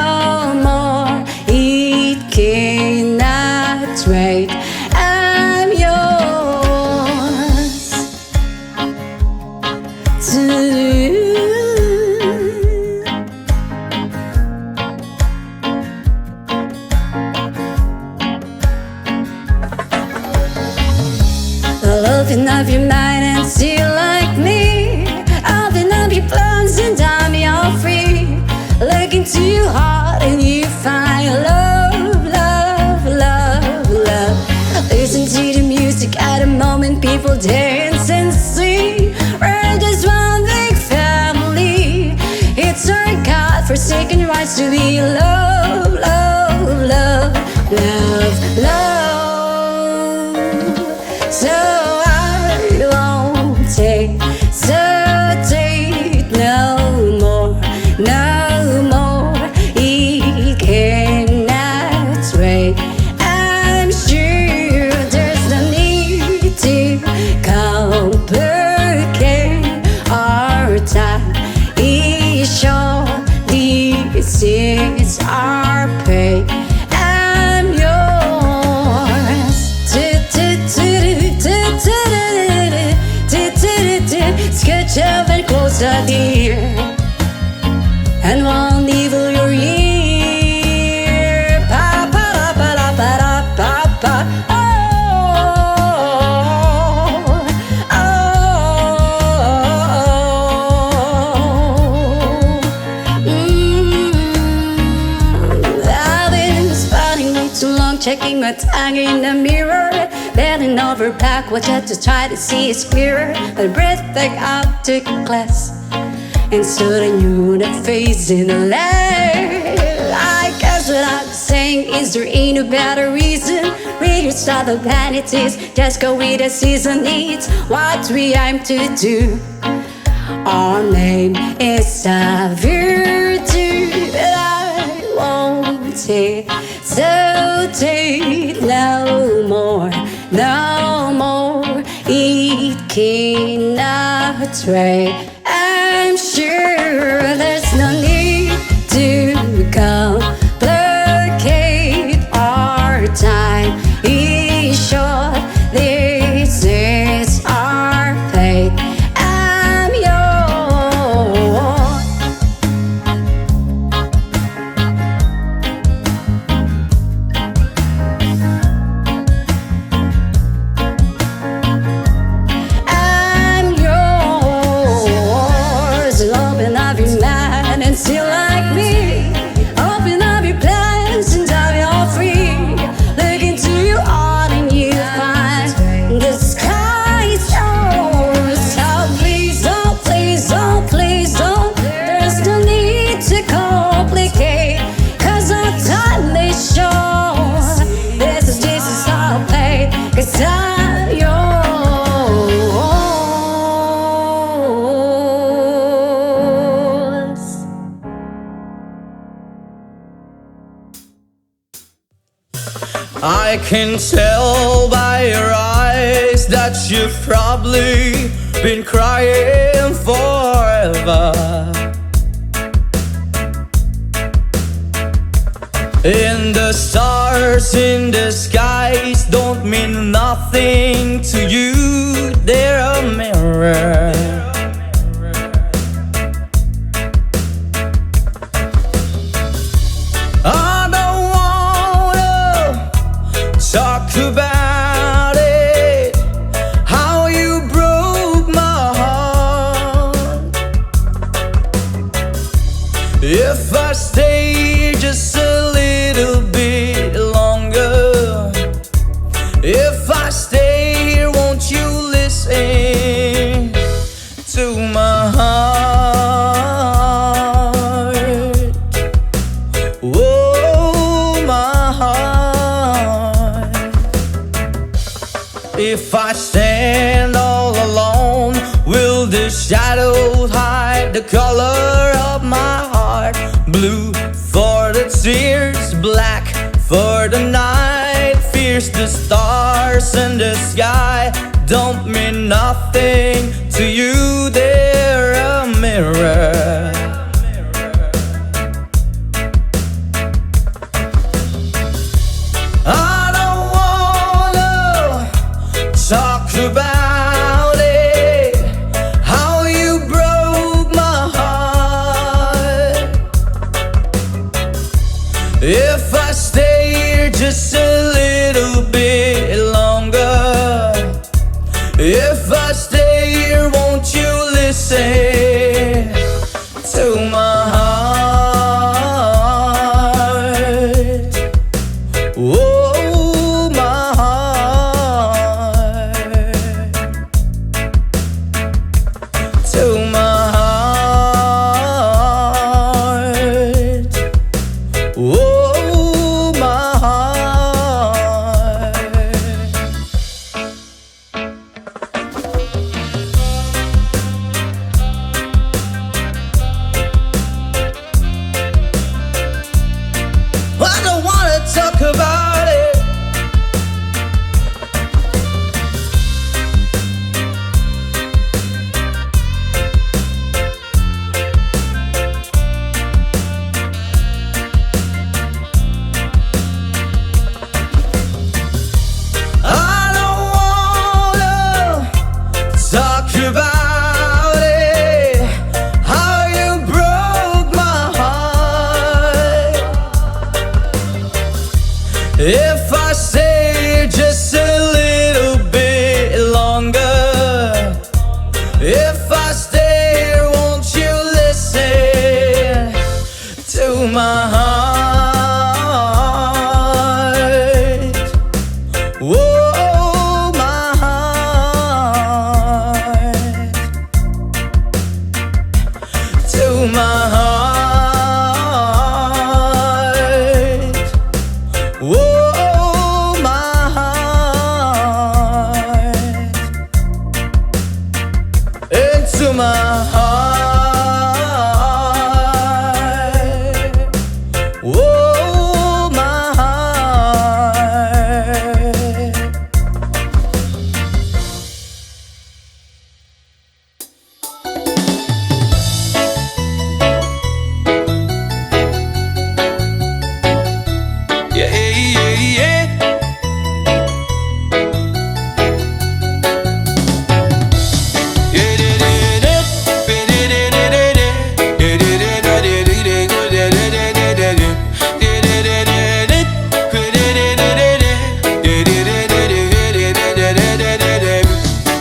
more. It cannot wait. I'm yours to loving of your mind and still like me. Open up your plans and I'm all free. Look into your heart and you find love, love, love, love. Listen to the music at the moment, people dance and sing. We're just one big family. It's our God-forsaken rights to be love, love, love, love, love. So hesitate no more, no more. It cannot wait. I'm sure there's no need to complicate. Our time is short. This is our pay. I'm yours. Sketch up and closer, dear, and won't evil your ear. Pa pa pa pa pa pa pa. Oh, I've been spotting way too long, checking my tongue in the mirror. Bending over backwards just to try to see it clearer. I breath back up to class, and so I knew the face in the light. I guess what I'm saying is there ain't no better reason. Read your style of vanities, just go with the season needs. What we aim to do, our name is a virtue, but I won't hesitate no more, no more. It cannot wait. I'm sure there's no need to complicate. Our time is short. This is our fate. I'm yours. I'm yours. Open up your mind and still like me. Open up your plans and I'm all free. Look into your heart and you find the sky is yours. So please don't, please don't, please don't. There's no need to complicate, 'cause our time is short. This is our fate, 'cause I'm yours. I can tell by your eyes that you've probably been crying forever. And the stars in the skies don't mean nothing to you. They're a mirror. If I stay just a little bit longer, if I stay here, won't you listen to my heart? Oh, my heart. If I stand all alone, will the shadows hide the color of my heart? Blue for the tears, black for the night. Fierce the stars in the sky don't mean nothing to you. They're a mirror. I don't wanna talk about it, how you broke my heart. If I stay here just a little bit longer, if I stay here, won't you listen to my heart? Oh, my heart. To my heart. Oh, my heart. I don't wanna talk about it. I don't wanna talk about it, how you broke my heart. If I stay just a little bit longer, if I stay here, won't you listen to my heart? Whoa, my heart. To my heart. Whoa, my heart. Into my heart. Whoa, my heart. Yeah, yeah, yeah.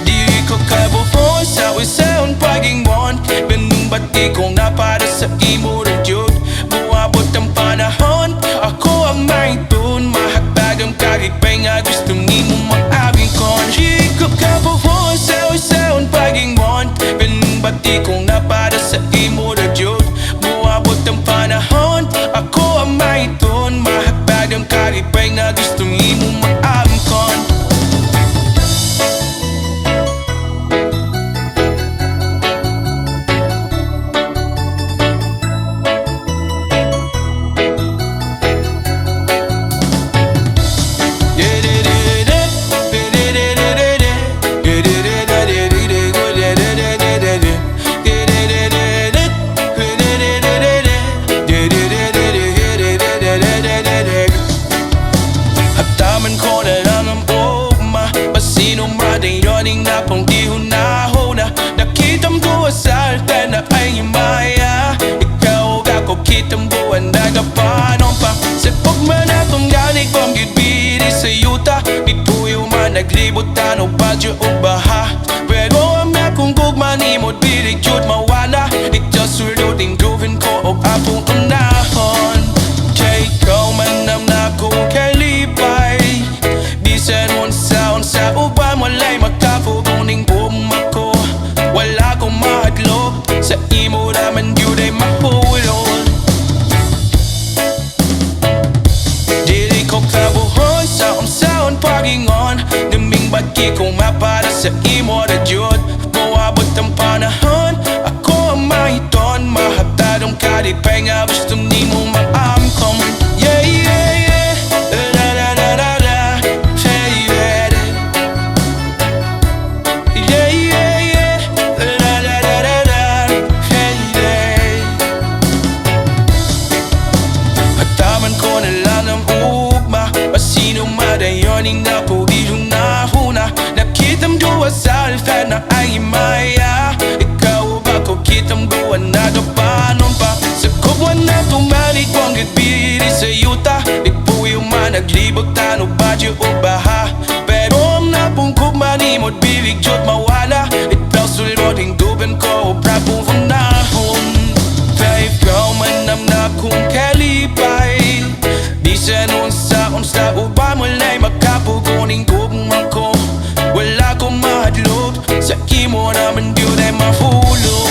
Di ko kabuhon sa isang pag-ingon, binumbati kong na para sa imo rin yun. Buwabot ang panahon, ako ang maitun, mahagpag ang kagigpay nga gusto nimo maabing kon. Di ko kabuhon sa isang pag-ingon, binumbati kong na para sa imo rin yun. Buwabot ang panahon, ako ang maitun, mahagpag ang kagigpay nga gusto nimo maabing kon. Hataman ko na lang ang ugma, pasinong rading yoning na pang di hunahuna. Nakitam ko sa altar na ay himaya, ikaw ako kitam buwan na kapanon pa. Sa pagman atong ganig pang gidbiri sa yuta, ituyo man naglibutan o badyo o baha. Pero ang akong gugma ni mo't bilig yun mawala, ito surdo ting groovin ko o apong man yun ay mapulol. Dili ko kabuhon sa unsaon pagingon, naming bagi kong mapada sa imo na jud. Moabot ang panahon, ako ang mahiton, mahatadong kalipay nga gusto nimo maamkom. Yeah, yeah, yeah, la la la la la, yeah, yeah, yeah, yeah, yeah, la la la la la, yeah, yeah. Hataman ko na lang ang ugma, pasino madayoning na puwilong nahuna. Nakitang duwa sa alfan na ay maya, ikaw ba ko kitang buwan na kapanon pa. Sa kubwan na tumalik kong gitbiri sa yuta, ipuyo man naglibog tano badyo o baha. Pero ang napungkog manimod bilig jod mawala, itaw sulroding duban ko o prapong nahon. Kaya ikaw man nam na kong kalipay, di sa noon sa unsa uba mo lay makapuguning gugmang ko. Wala kong mahadlok, sa imo naman yun ay mahulog.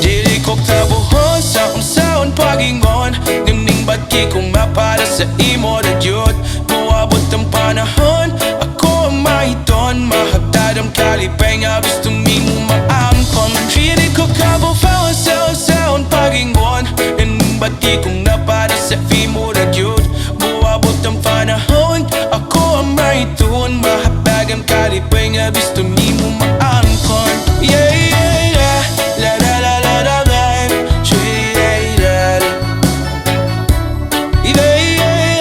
Dili ko kabuhon sa unsaon pagingon, naming bagi kong mapada sa imo na jud. Moabot ang panahon, ako ang mahiton, mahatad ang kalipay nga gusto nimo maamkon. Dili ko kabuhon sa unsaon pagingon, naming bagi kong napada sa imo na jud. Moabot ang panahon, ako ang mahiton, mahatag ang kalipay nga gusto nimo maamkon. Yeah, yeah, yeah, la la la la la la, yeah, yeah, yeah,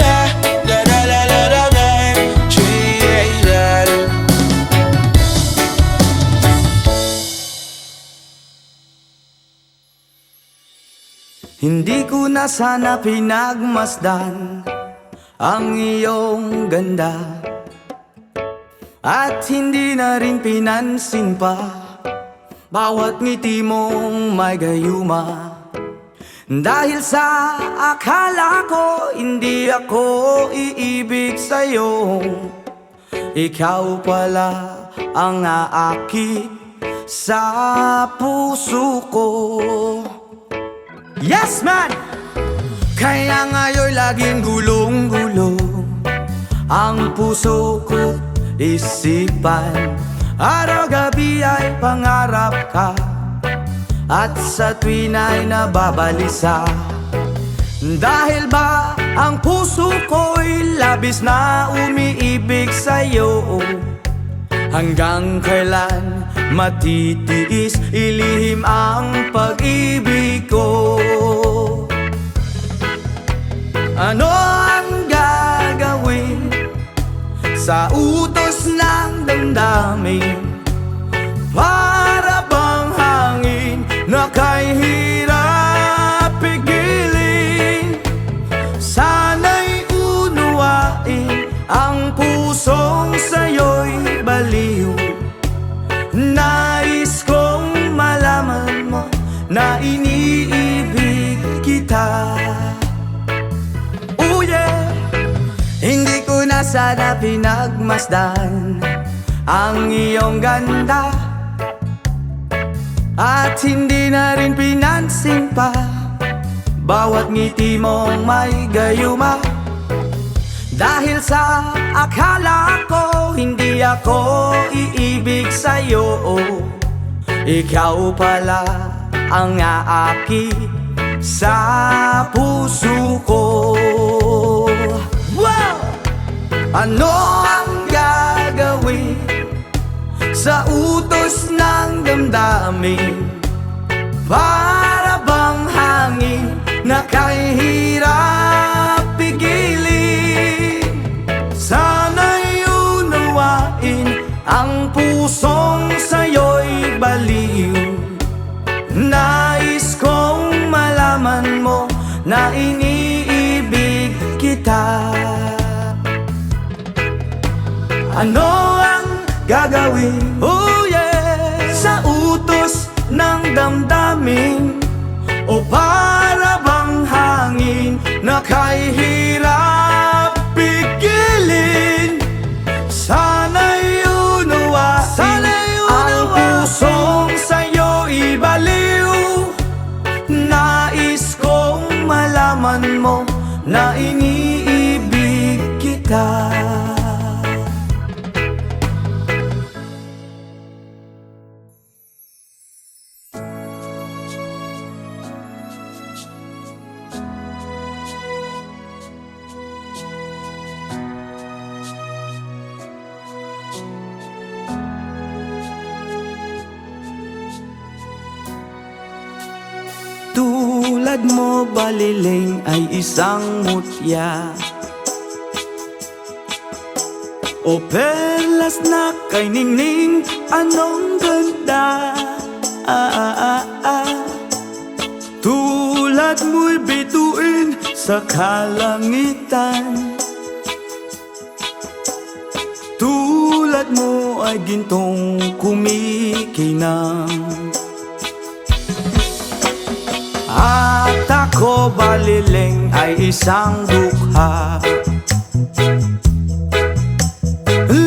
yeah, la la la la la la, yeah, yeah. Hindi ko na sana pinagmasdan ang iyong ganda, at hindi na rin pinansin pa bawat ngiti mong may gayuma. Dahil sa akala ko hindi ako iibig sa'yo, ikaw pala ang aakit sa puso ko. Yes man! Kaya ngayon laging gulong-gulong ang puso ko, isipan. Araw-gabi ay pangarap ka, at sa tuwin ay nababalisa. Dahil ba ang puso ko'y labis na umiibig sa'yo, hanggang kailan matitiis ilihim ang pag-ibig ko? Ano ang gagawin sa utos ng damdamin? Para bang hangin na kay hirap pigilin? Sana'y unuwain ang pusong sa'yo'y baliw. Nais kong malaman mo na iniibig kita. Oh yeah! Hindi ko na sana pinagmasdan ang iyong ganda, at hindi na rin pinansin pa bawat ngiti mong may gayuma. Dahil sa akala ko hindi ako iibig sa'yo, ikaw pala ang aakit sa puso ko. Wow! Ano ang gagawin sa utos ng damdamin? Para bang hangin na kay hirap pigilin? Sana'y unawain ang pusong sa'yo'y baliw. Nais kong malaman mo na iniibig kita. Ano ang gagawin? Oh yeah! Sa utos ng damdamin, o para bang hangin na kay hirap pigilin? Sana'y unawain ang pusong sa Tulad mo baliling ay isang mutya, o perlas na kay ningning, anong ganda. Tulad mo'y bituin sa kalangitan, tulad mo ay gintong kumikinang. At ako baliling ay isang dukha,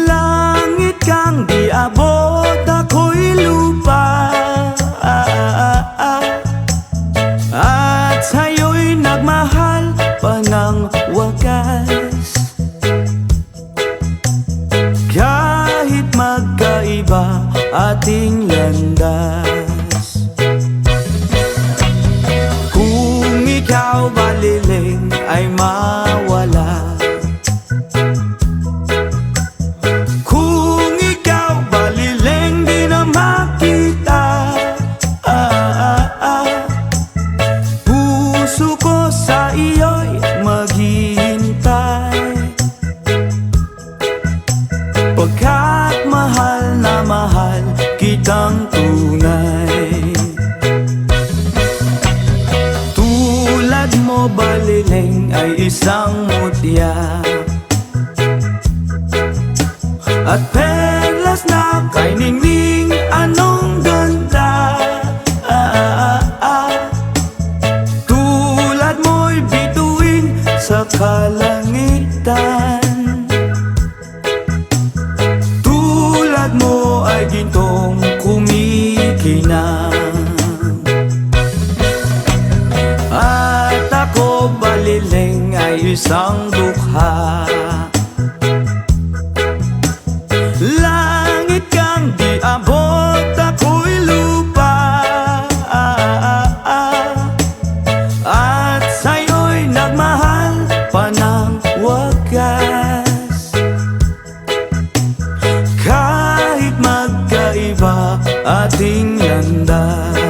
langit kang di abot, ako'y lupa. At sa'yo'y nagmahal pa ng wagas, kahit magkaiba ating landas. Kung ikaw baliling ay mawala, kung ikaw baliling di na makita, puso ko sa iyo'y maghihintay, pagkat mahal na mahal kitang tunay. Tulad mo baliling ay isang mutya, at perlas na kay ningning, anong ganda. Tulad mo'y bituin sa kalangitan, tulad mo ay gintong kumikinang. At ako baliling ay isang dukha, langit kang di abot, ako'y lupa. At sa'yo'y nagmahal pa ng wagas, kahit magkaiba ating landas.